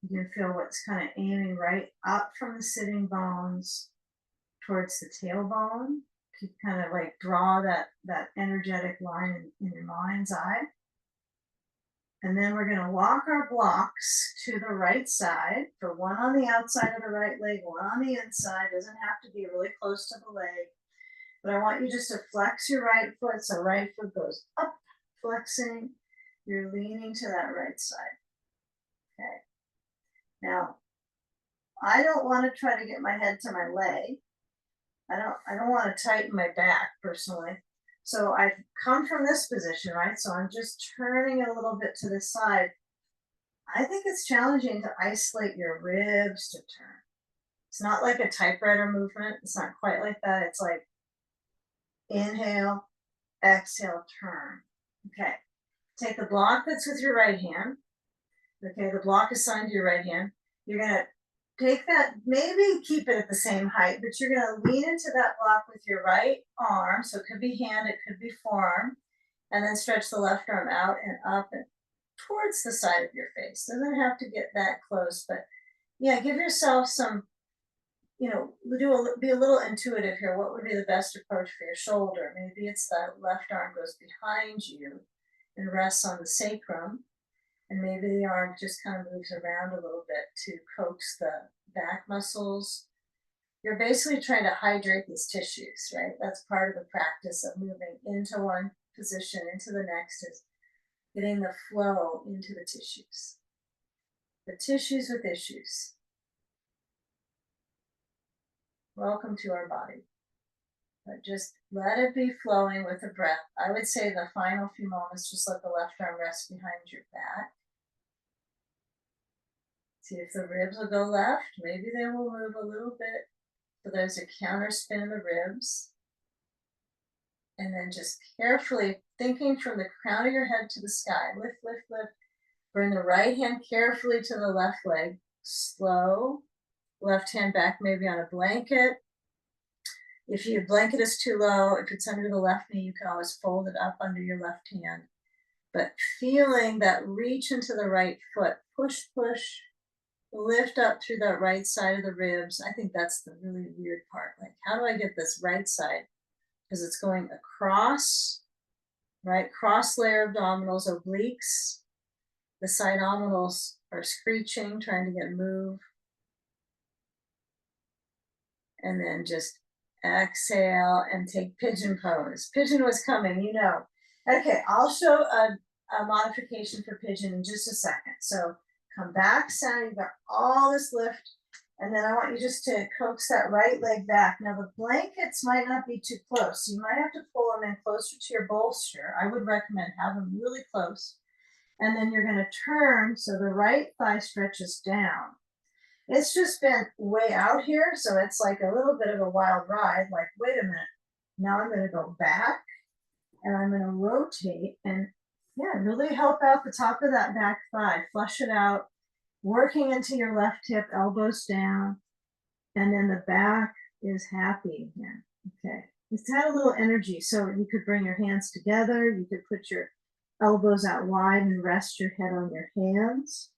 You can feel what's kind of aiming right up from the sitting bones towards the tailbone. You kind of like draw that energetic line in your mind's eye. And then we're going to walk our blocks to the right side, for one on the outside of the right leg, one on the inside. Doesn't have to be really close to the leg. But I want you just to flex your right foot. So right foot goes up, flexing. You're leaning to that right side. Okay. Now, I don't want to try to get my head to my leg. I don't want to tighten my back personally. So I've come from this position, right? So I'm just turning it a little bit to the side. I think it's challenging to isolate your ribs to turn. It's not like a typewriter movement. It's not quite like that. It's like inhale, exhale, turn. Okay. Take the block that's with your right hand. Okay, the block assigned to your right hand. You're gonna take that, maybe keep it at the same height, but you're gonna lean into that block with your right arm. So it could be hand, it could be forearm, and then stretch the left arm out and up and towards the side of your face. Doesn't have to get that close, but yeah, give yourself some, be a little intuitive here. What would be the best approach for your shoulder? Maybe it's that left arm goes behind you and rests on the sacrum, and maybe the arm just kind of moves around a little bit to coax the back muscles. You're basically trying to hydrate these tissues, right? That's part of the practice of moving into one position, into the next, is getting the flow into the tissues. The tissues with issues. Welcome to our body. But just let it be flowing with the breath. I would say the final few moments, just let the left arm rest behind your back. See if the ribs will go left. Maybe they will move a little bit. So there's a counter spin in the ribs. And then just carefully thinking from the crown of your head to the sky. Lift, lift, lift. Bring the right hand carefully to the left leg. Slow. Left hand back maybe on a blanket. If your blanket is too low, if it's under the left knee, you can always fold it up under your left hand. But feeling that reach into the right foot. Push, push. Lift up through that right side of the ribs. I think that's the really weird part. Like, how do I get this right side? Because it's going across, right? Cross layer abdominals, obliques. The side abdominals are screeching, trying to get move. And then just exhale and take pigeon pose. Pigeon was coming, you know. Okay, I'll show a modification for pigeon in just a second. So come back, sound, you've got all this lift. And then I want you just to coax that right leg back. Now the blankets might not be too close. So you might have to pull them in closer to your bolster. I would recommend have them really close. And then you're gonna turn so the right thigh stretches down. It's just been way out here, so it's like a little bit of a wild ride. Like, wait a minute, now I'm gonna go back and I'm gonna rotate and yeah, really help out the top of that back thigh, flush it out, working into your left hip, elbows down, and then the back is happy again. Okay, it's had a little energy, so you could bring your hands together, you could put your elbows out wide and rest your head on your hands.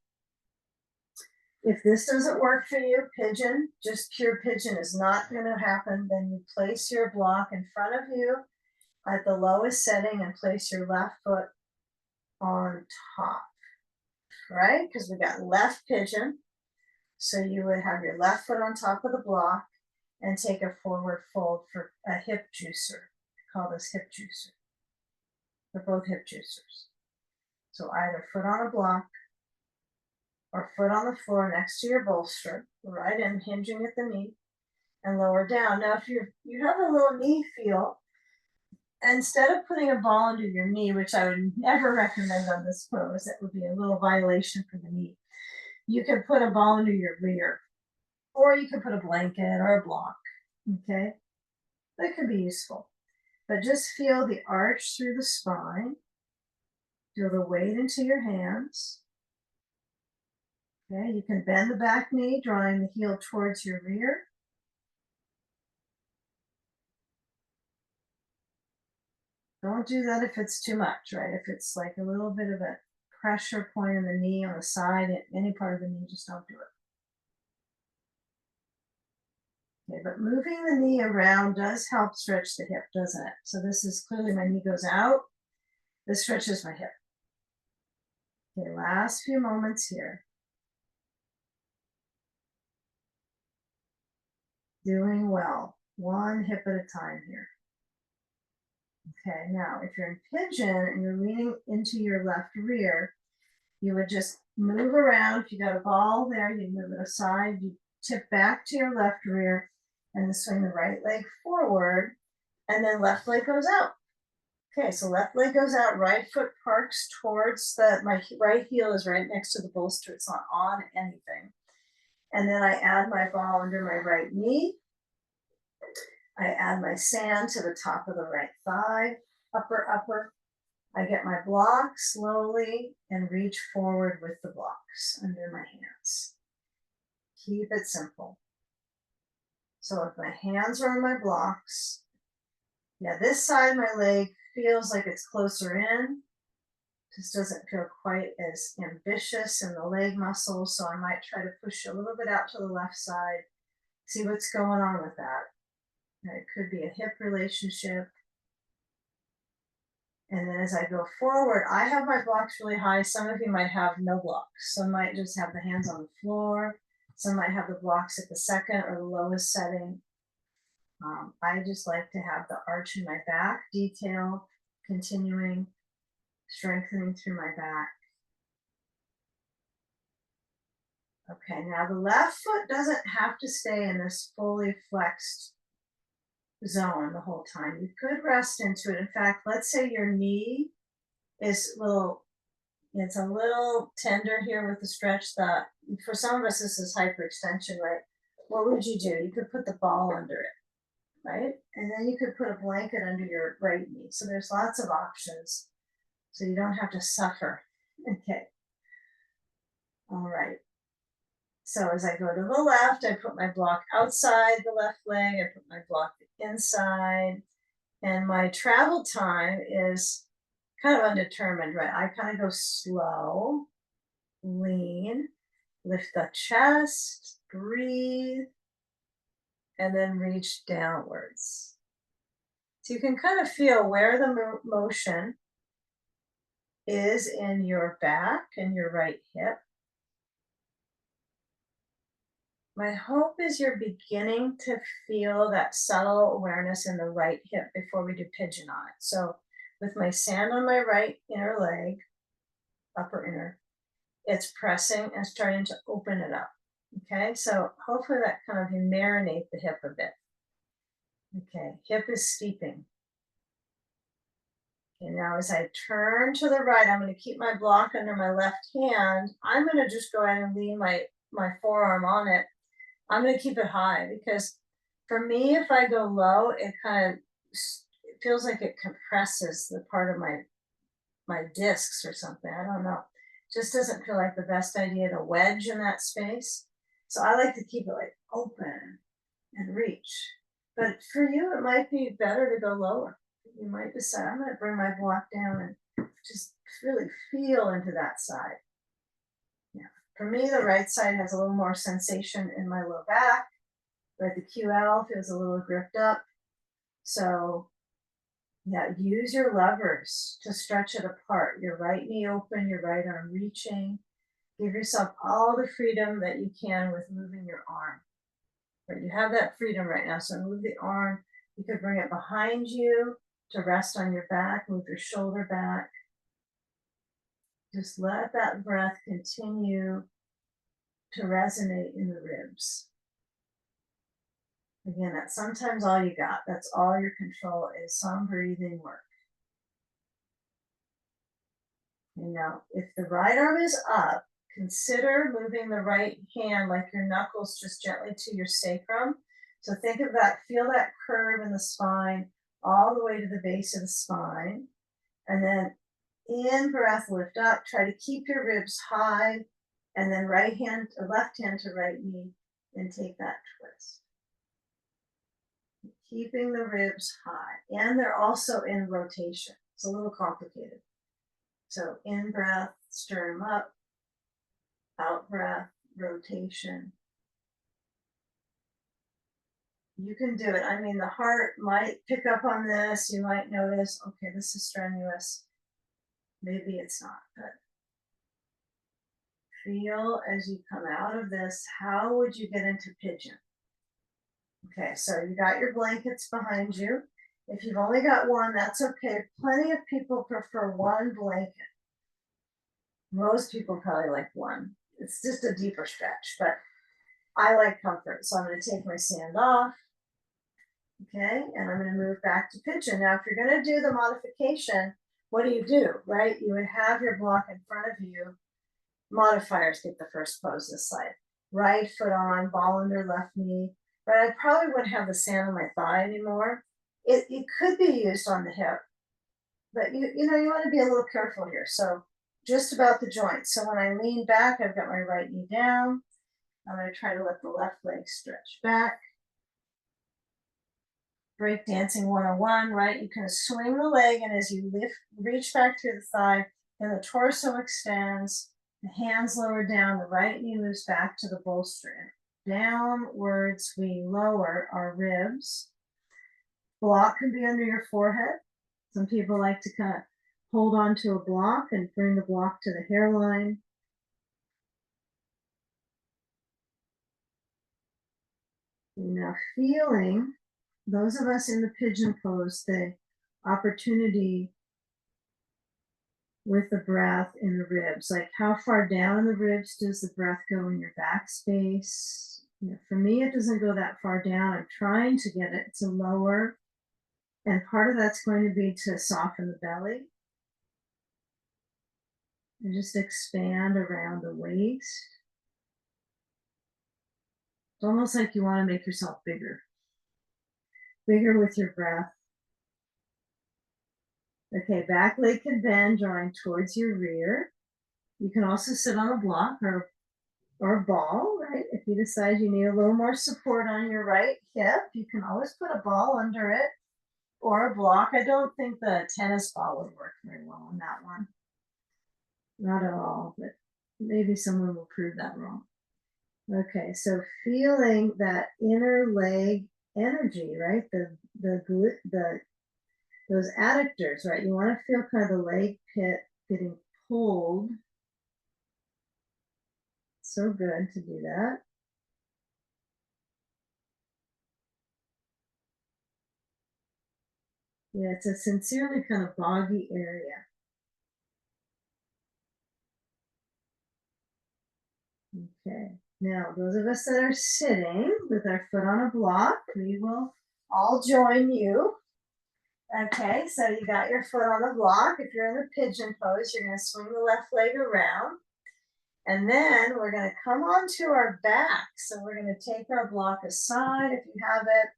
If this doesn't work for you, pigeon, just pure pigeon is not going to happen. Then you place your block in front of you at the lowest setting and place your left foot on top, right? Because we got left pigeon. So you would have your left foot on top of the block and take a forward fold for a hip juicer. Call this hip juicer. They're both hip juicers. So either foot on a block or foot on the floor next to your bolster, right, and hinging at the knee and lower down. Now, if you have a little knee feel, instead of putting a ball under your knee, which I would never recommend on this pose, that would be a little violation for the knee, you can put a ball under your rear, or you can put a blanket or a block, okay? That could be useful. But just feel the arch through the spine, feel the weight into your hands. Okay, you can bend the back knee, drawing the heel towards your rear. Don't do that if it's too much, right? If it's like a little bit of a pressure point in the knee on the side, any part of the knee, just don't do it. Okay, but moving the knee around does help stretch the hip, doesn't it? So this is clearly my knee goes out. This stretches my hip. Okay, last few moments here. Doing well, one hip at a time here. Okay, now if you're in pigeon and you're leaning into your left rear, you would just move around. If you got a ball there, you move it aside, you tip back to your left rear and then swing the right leg forward and then left leg goes out. Okay, so left leg goes out, right foot parks towards my right heel is right next to the bolster. It's not on anything. And then I add my ball under my right knee. I add my sand to the top of the right thigh, upper, upper. I get my block slowly and reach forward with the blocks under my hands. Keep it simple. So if my hands are on my blocks, yeah, this side of my leg feels like it's closer in. Just doesn't feel quite as ambitious in the leg muscles. So I might try to push a little bit out to the left side, see what's going on with that. It could be a hip relationship. And then as I go forward, I have my blocks really high. Some of you might have no blocks. Some might just have the hands on the floor. Some might have the blocks at the second or the lowest setting. I just like to have the arch in my back, detail continuing, strengthening through my back. Okay, now the left foot doesn't have to stay in this fully flexed zone the whole time. You could rest into it. In fact, let's say your knee is it's a little tender here with the stretch. That for some of us this is hyperextension, right? What would you do? You could put the ball under it, right? And then you could put a blanket under your right knee. So there's lots of options. So you don't have to suffer. Okay. All right. So as I go to the left, I put my block outside the left leg. I put my block inside. And my travel time is kind of undetermined, right? I kind of go slow, lean, lift the chest, breathe, and then reach downwards. So you can kind of feel where the motion is in your back and your right hip. My hope is you're beginning to feel that subtle awareness in the right hip before we do pigeon on it. So with my sand on my right inner leg, upper inner, it's pressing and starting to open it up. Okay, so hopefully that kind of you marinate the hip a bit. Okay, hip is steeping. Okay, now as I turn to the right, I'm going to keep my block under my left hand. I'm going to just go ahead and lean my forearm on it. I'm going to keep it high because for me, if I go low, it it feels like it compresses the part of my discs or something. I don't know. Just doesn't feel like the best idea to wedge in that space. So I like to keep it like open and reach. But for you, it might be better to go lower. You might decide, I'm going to bring my block down and just really feel into that side. Yeah. For me, the right side has a little more sensation in my low back, but the QL feels a little gripped up. So yeah, use your levers to stretch it apart. Your right knee open, your right arm reaching. Give yourself all the freedom that you can with moving your arm. Right, you have that freedom right now. So move the arm. You could bring it behind you to rest on your back. Move your shoulder back. Just let that breath continue to resonate in the ribs. Again, that's sometimes all you got. That's all your control is some breathing work. And now, if the right arm is up, consider moving the right hand like your knuckles just gently to your sacrum. So think of that, feel that curve in the spine all the way to the base of the spine. And then in breath, lift up, try to keep your ribs high, and then right hand or left hand to right knee, and take that twist. Keeping the ribs high, and they're also in rotation. It's a little complicated. So in breath, sternum up, out breath, rotation. You can do it. I mean, the heart might pick up on this. You might notice, okay, this is strenuous. Maybe it's not, but feel as you come out of this, how would you get into pigeon? Okay, so you got your blankets behind you. If you've only got one, that's okay. Plenty of people prefer one blanket. Most people probably like one. It's just a deeper stretch, but I like comfort. So I'm going to take my sand off. Okay, and I'm going to move back to pigeon. Now, if you're going to do the modification, what do? Right? You would have your block in front of you. Modifiers get the first pose this side. Right foot on, ball under left knee. But I probably wouldn't have the sand on my thigh anymore. It could be used on the hip, but you want to be a little careful here. So just about the joint. So when I lean back, I've got my right knee down. I'm going to try to let the left leg stretch back. Break dancing 101, right? You can swing the leg, and as you reach back to the thigh, then the torso extends, the hands lower down, the right knee moves back to the bolster. Downwards, we lower our ribs. Block can be under your forehead. Some people like to kind of hold on to a block and bring the block to the hairline. Now feeling, those of us in the pigeon pose, the opportunity with the breath in the ribs, like how far down in the ribs does the breath go in your back space? For me, it doesn't go that far down. I'm trying to get it to lower, and part of that's going to be to soften the belly and just expand around the waist. It's almost like you want to make yourself bigger with your breath. Okay, back leg can bend, drawing towards your rear. You can also sit on a block or a ball, right? If you decide you need a little more support on your right hip, you can always put a ball under it or a block. I don't think the tennis ball would work very well on that one. Not at all, but maybe someone will prove that wrong. Okay, so feeling that inner leg energy, right? Those adductors, right? You want to feel kind of the leg pit getting pulled. So good to do that. Yeah, it's a sincerely kind of boggy area. Okay, now those of us that are sitting with our foot on a block, we will all join you. Okay, so you got your foot on the block. If you're in the pigeon pose, you're going to swing the left leg around. And then we're going to come onto our back. So we're going to take our block aside if you have it.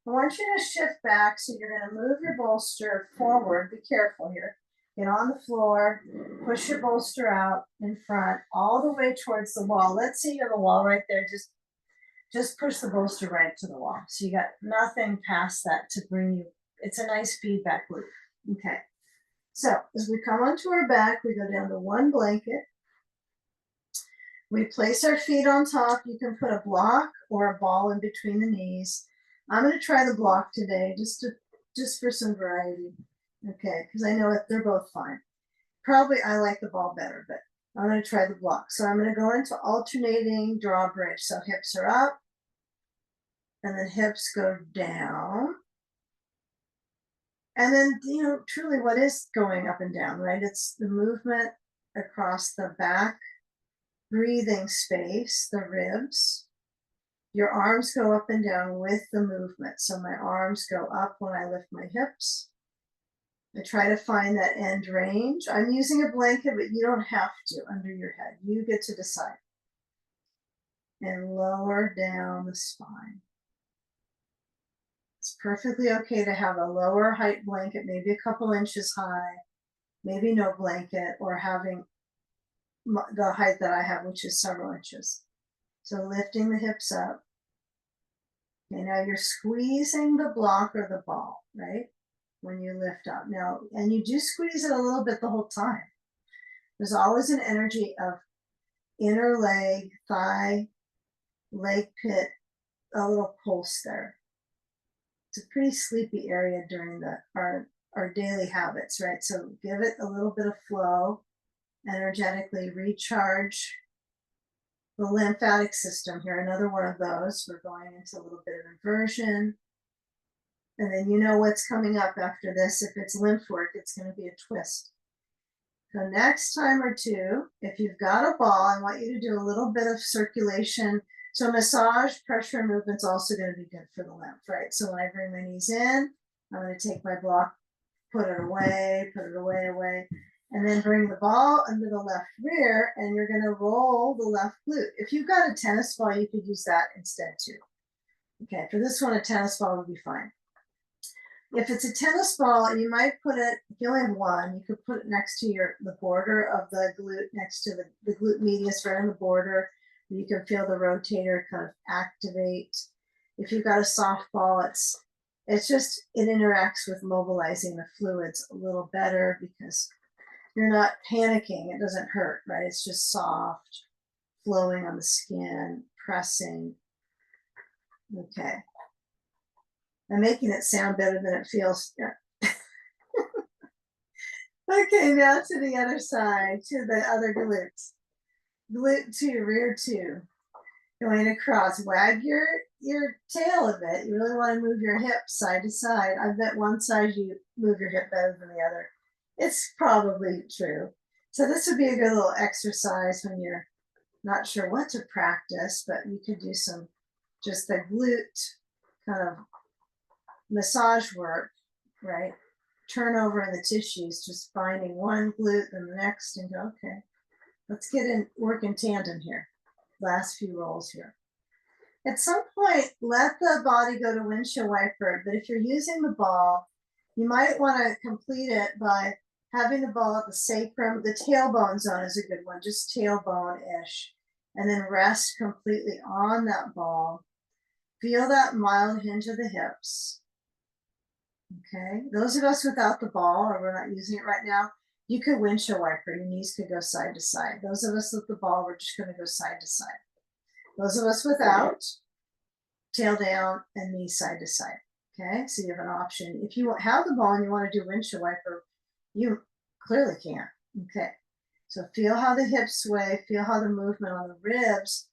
I want you to shift back. So you're going to move your bolster forward. Be careful here. Get on the floor, push your bolster out in front, all the way towards the wall. Let's say you have a wall right there. Just push the bolster right to the wall. So you got nothing past that to bring you. It's a nice feedback loop. Okay. So as we come onto our back, we go down to one blanket. We place our feet on top. You can put a block or a ball in between the knees. I'm going to try the block today just for some variety. Okay, because I know they're both fine. Probably I like the ball better, but I'm going to try the block. So I'm going to go into alternating drawbridge. So hips are up and then hips go down. And then, truly what is going up and down, right? It's the movement across the back, breathing space, the ribs. Your arms go up and down with the movement. So my arms go up when I lift my hips. I try to find that end range. I'm using a blanket, but you don't have to under your head. You get to decide. And lower down the spine. It's perfectly okay to have a lower height blanket, maybe a couple inches high, maybe no blanket, or having the height that I have, which is several inches. So lifting the hips up. Okay, now you're squeezing the block or the ball, right? When you lift up. Now, and you do squeeze it a little bit the whole time. There's always an energy of inner leg, thigh, leg pit, a little pulse there. It's a pretty sleepy area during our daily habits, right? So give it a little bit of flow, energetically recharge the lymphatic system here. Another one of those. We're going into a little bit of inversion. And then you know what's coming up after this. If it's lymph work, it's going to be a twist. So next time or two, if you've got a ball, I want you to do a little bit of circulation So massage, pressure, and movement's also going to be good for the lymph, right? So when I bring my knees in, I'm going to take my block, put it away, away, and then bring the ball under the left rear, and you're going to roll the left glute. If you've got a tennis ball, you could use that instead too. Okay, for this one, a tennis ball would be fine. If it's a tennis ball, you might put it, if you only have one, you could put it next to the border of the glute, next to the glute medius, right on the border. You can feel the rotator kind of activate. If you've got a softball, it interacts with mobilizing the fluids a little better because you're not panicking. It doesn't hurt, right? It's just soft, flowing on the skin, pressing. Okay. I'm making it sound better than it feels. Yeah. Okay, now to the other side, to the other glutes. Glute 2, rear 2. Going across, wag your tail a bit. You really want to move your hips side to side. I bet one side you move your hip better than the other. It's probably true. So this would be a good little exercise when you're not sure what to practice, but you could do some just the glute kind of massage work, right? Turnover in the tissues, just finding one glute and the next and go, okay, let's work in tandem here. Last few rolls here. At some point, let the body go to windshield wiper, but if you're using the ball, you might want to complete it by having the ball at the sacrum. The tailbone zone is a good one, just tailbone-ish, and then rest completely on that ball. Feel that mild hinge of the hips. Okay, those of us without the ball, or we're not using it right now, you could windshield wiper, your knees could go side to side. Those of us with the ball, we're just going to go side to side. Those of us without, tail down and knees side to side. Okay, so you have an option. If you have the ball and you want to do windshield wiper, you clearly can. Okay, so feel how the hips sway, feel how the movement on the ribs,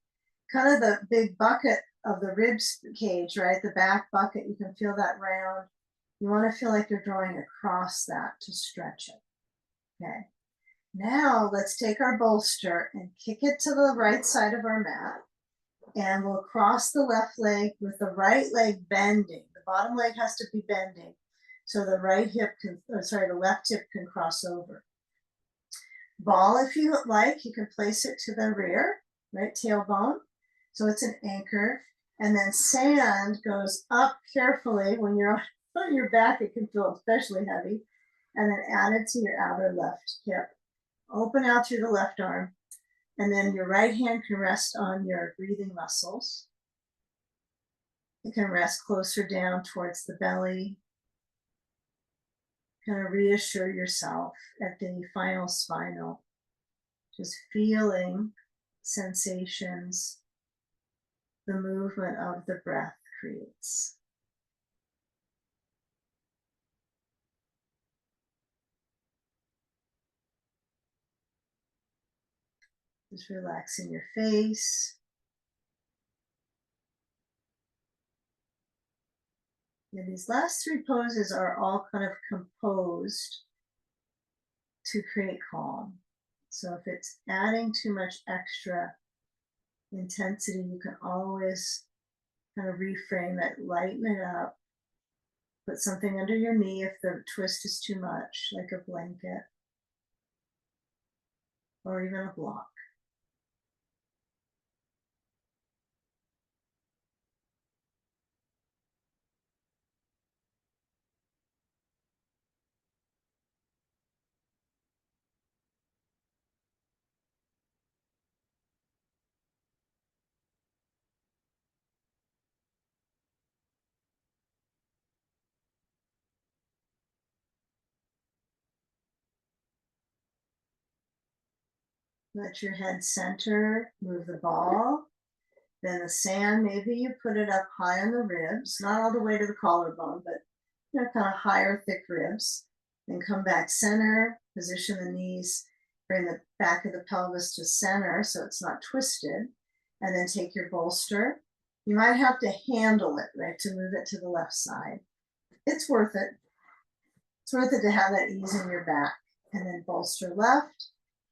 kind of the big bucket of the ribs cage, right? The back bucket, you can feel that round. You want to feel like you're drawing across that to stretch it. Okay. Now let's take our bolster and kick it to the right side of our mat. And we'll cross the left leg with the right leg bending. The bottom leg has to be bending. So the the left hip can cross over. Ball, if you like, you can place it to the rear, right tailbone. So it's an anchor. And then sand goes up carefully when you're on your back, it can feel especially heavy, and then add it to your outer left hip. Open out through the left arm, and then your right hand can rest on your breathing muscles. It can rest closer down towards the belly. Kind of reassure yourself at the final spinal, just feeling sensations the movement of the breath creates. Just relaxing your face. And these last three poses are all kind of composed to create calm. So if it's adding too much extra intensity, you can always kind of reframe it, lighten it up, put something under your knee if the twist is too much, like a blanket or even a block. Let your head center, move the ball. Then the sand, maybe you put it up high on the ribs, not all the way to the collarbone, but kind of higher, thick ribs. Then come back center, position the knees, bring the back of the pelvis to center so it's not twisted. And then take your bolster. You might have to handle it, right, to move it to the left side. It's worth it. It's worth it to have that ease in your back. And then bolster left.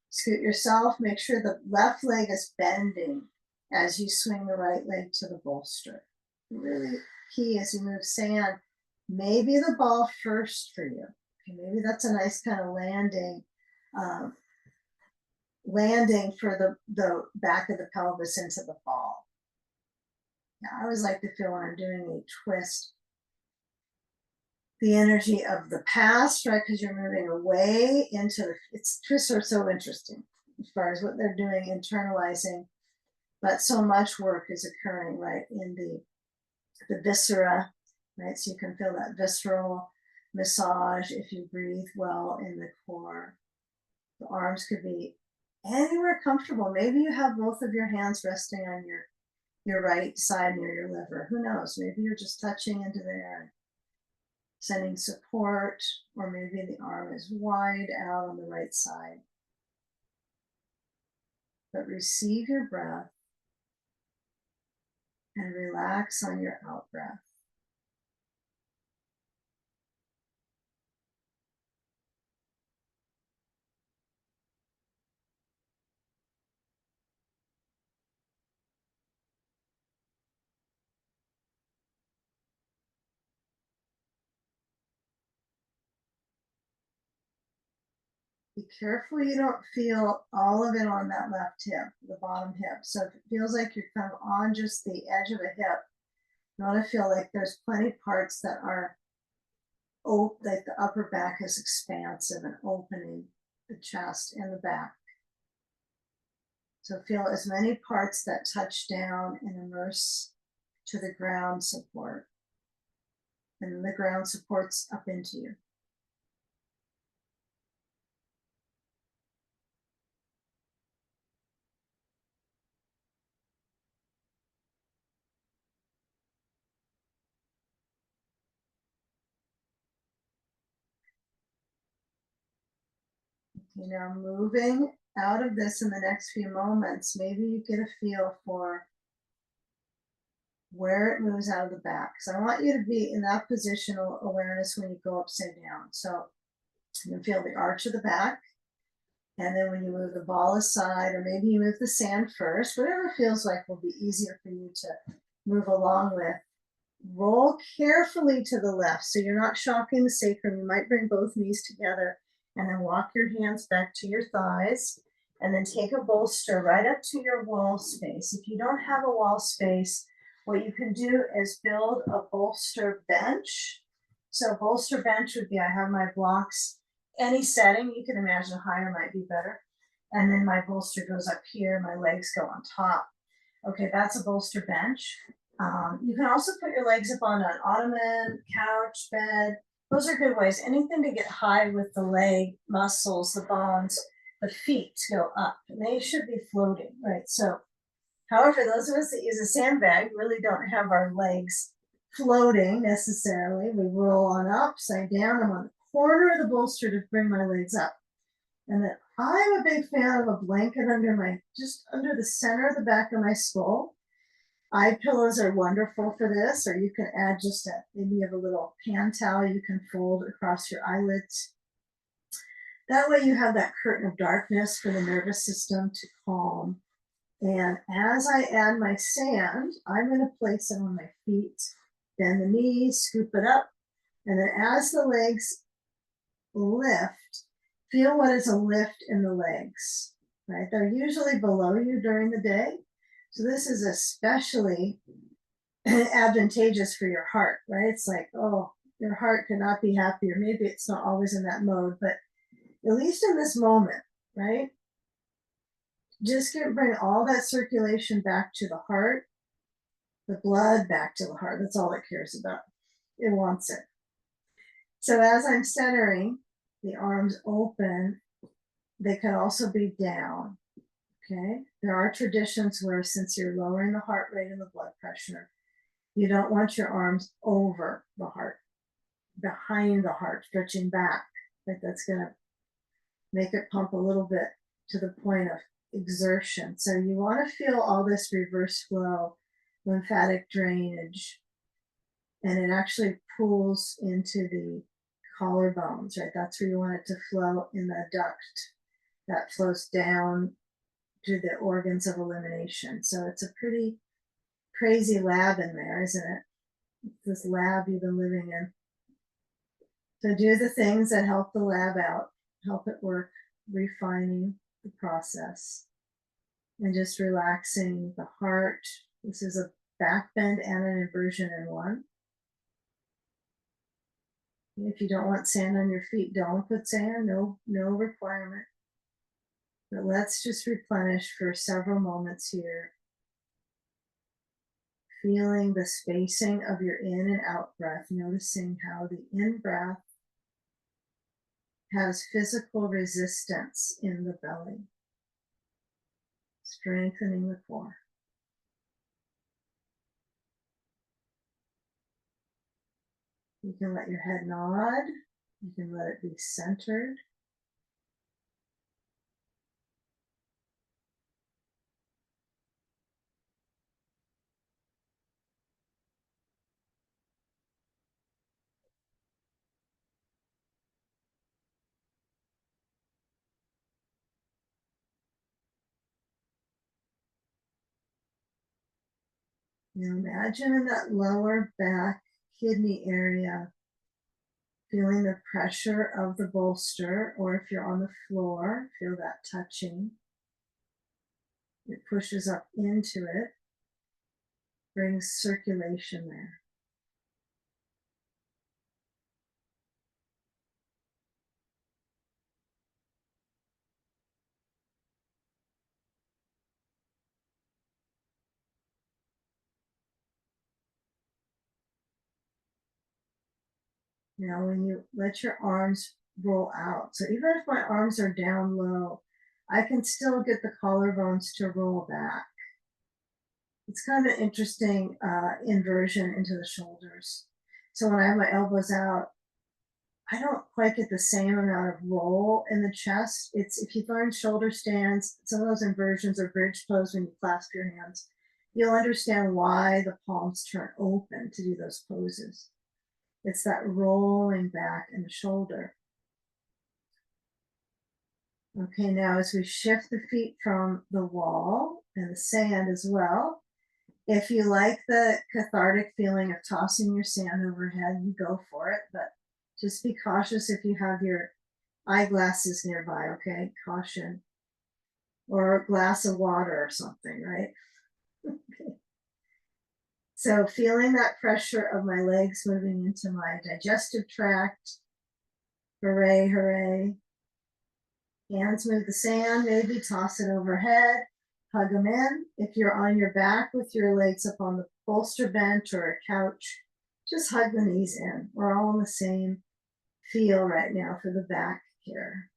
Scoot yourself, make sure the left leg is bending. as you swing the right leg to the bolster. Really key as you move sand, maybe the ball first for you. Okay, maybe that's a nice kind of um, landing for the back of the pelvis into the ball. Yeah, I always like to feel when I'm doing a twist, the energy of the past, right? Because you're moving away into it's twists are so interesting as far as what they're doing, internalizing, but so much work is occurring right in the viscera, right? So you can feel that visceral massage if you breathe well in the core. The arms could be anywhere comfortable. Maybe you have both of your hands resting on your right side near your liver. Who knows? Maybe you're just touching into there, sending support, or maybe the arm is wide out on the right side. But receive your breath and relax on your out breath. Be careful you don't feel all of it on that left hip, the bottom hip. So if it feels like you're kind of on just the edge of a hip, you want to feel like there's plenty parts that are like the upper back is expansive and opening the chest and the back. So feel as many parts that touch down and immerse to the ground support. And the ground supports up into you. You know, moving out of this in the next few moments, maybe you get a feel for where it moves out of the back. So I want you to be in that positional awareness when you go upside down. So you can feel the arch of the back. And then when you move the ball aside, or maybe you move the sand first, whatever feels like will be easier for you to move along with. Roll carefully to the left so you're not shocking the sacrum. You might bring both knees together and then walk your hands back to your thighs and then take a bolster right up to your wall space. If you don't have a wall space, what you can do is build a bolster bench. So bolster bench would be, I have my blocks, any setting, you can imagine higher might be better. And then my bolster goes up here, my legs go on top. Okay, that's a bolster bench. You can also put your legs up on an ottoman, couch, bed. Those are good ways. Anything to get high with the leg muscles, the bones, the feet go up. And they should be floating, right? So, however, those of us that use a sandbag really don't have our legs floating necessarily. We roll on upside down. I'm on the corner of the bolster to bring my legs up. And then I'm a big fan of a blanket under just under the center of the back of my skull. Eye pillows are wonderful for this, or you can add just maybe you have a little hand towel you can fold across your eyelids. That way you have that curtain of darkness for the nervous system to calm. And as I add my sand, I'm going to place it on my feet, bend the knees, scoop it up. And then as the legs lift, feel what is a lift in the legs, right? They're usually below you during the day. So this is especially advantageous for your heart, right? It's like, oh, your heart could not be happier. Maybe it's not always in that mode, but at least in this moment, right? Just bring all that circulation back to the heart, the blood back to the heart. That's all it cares about. It wants it. So as I'm centering, the arms open, they can also be down. Okay. There are traditions where, since you're lowering the heart rate and the blood pressure, you don't want your arms over the heart, behind the heart, stretching back. Like that's going to make it pump a little bit to the point of exertion. So you want to feel all this reverse flow, lymphatic drainage, and it actually pulls into the collarbones, right? That's where you want it to flow in the duct that flows down do the organs of elimination. So it's a pretty crazy lab in there, isn't it? This lab you've been living in. So do the things that help the lab out, help it work, refining the process, and just relaxing the heart. This is a back bend and an inversion in one. If you don't want sand on your feet, don't put sand, no requirement. But let's just replenish for several moments here. Feeling the spacing of your in and out breath, noticing how the in breath has physical resistance in the belly, strengthening the core. You can let your head nod, you can let it be centered. Now imagine in that lower back kidney area, feeling the pressure of the bolster, or if you're on the floor, feel that touching. It pushes up into it, brings circulation there. Now, when you let your arms roll out, so even if my arms are down low, I can still get the collarbones to roll back. It's kind of an interesting inversion into the shoulders. So when I have my elbows out, I don't quite get the same amount of roll in the chest. It's if you've learned shoulder stands, some of those inversions or bridge pose when you clasp your hands, you'll understand why the palms turn open to do those poses. It's that rolling back in the shoulder. Okay, now as we shift the feet from the wall and the sand as well, if you like the cathartic feeling of tossing your sand overhead, you go for it, but just be cautious if you have your eyeglasses nearby, okay? Caution. Or a glass of water or something, right? Okay. So feeling that pressure of my legs moving into my digestive tract. Hooray, hooray. Hands move the sand, maybe toss it overhead, hug them in. If you're on your back with your legs up on the bolster bench or a couch, just hug the knees in. We're all in the same feel right now for the back here.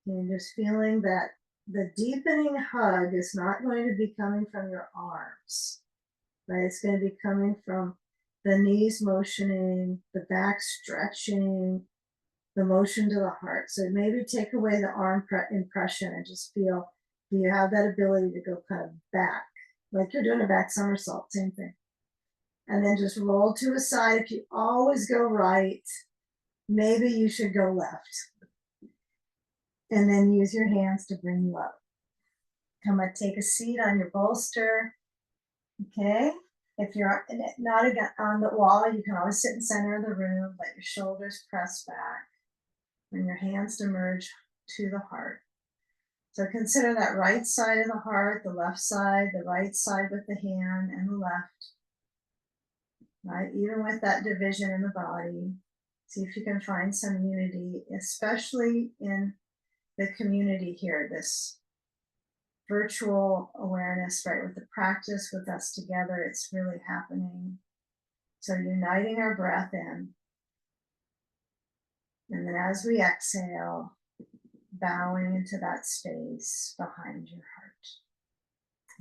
And just feeling that the deepening hug is not going to be coming from your arms, right? It's going to be coming from the knees motioning, the back stretching, the motion to the heart. So maybe take away the arm impression and just feel, do you have that ability to go kind of back, like you're doing a back somersault, same thing. And then just roll to a side. If you always go right, maybe you should go left. And then use your hands to bring you up. Come on, take a seat on your bolster. Okay. If you're not on the wall, you can always sit in the center of the room, let your shoulders press back, and your hands to merge to the heart. So consider that right side of the heart, the left side, the right side with the hand and the left, right? Even with that division in the body, see if you can find some unity, especially in the community here, this virtual awareness, right? With the practice with us together, it's really happening. So uniting our breath in. And then as we exhale, bowing into that space behind your heart.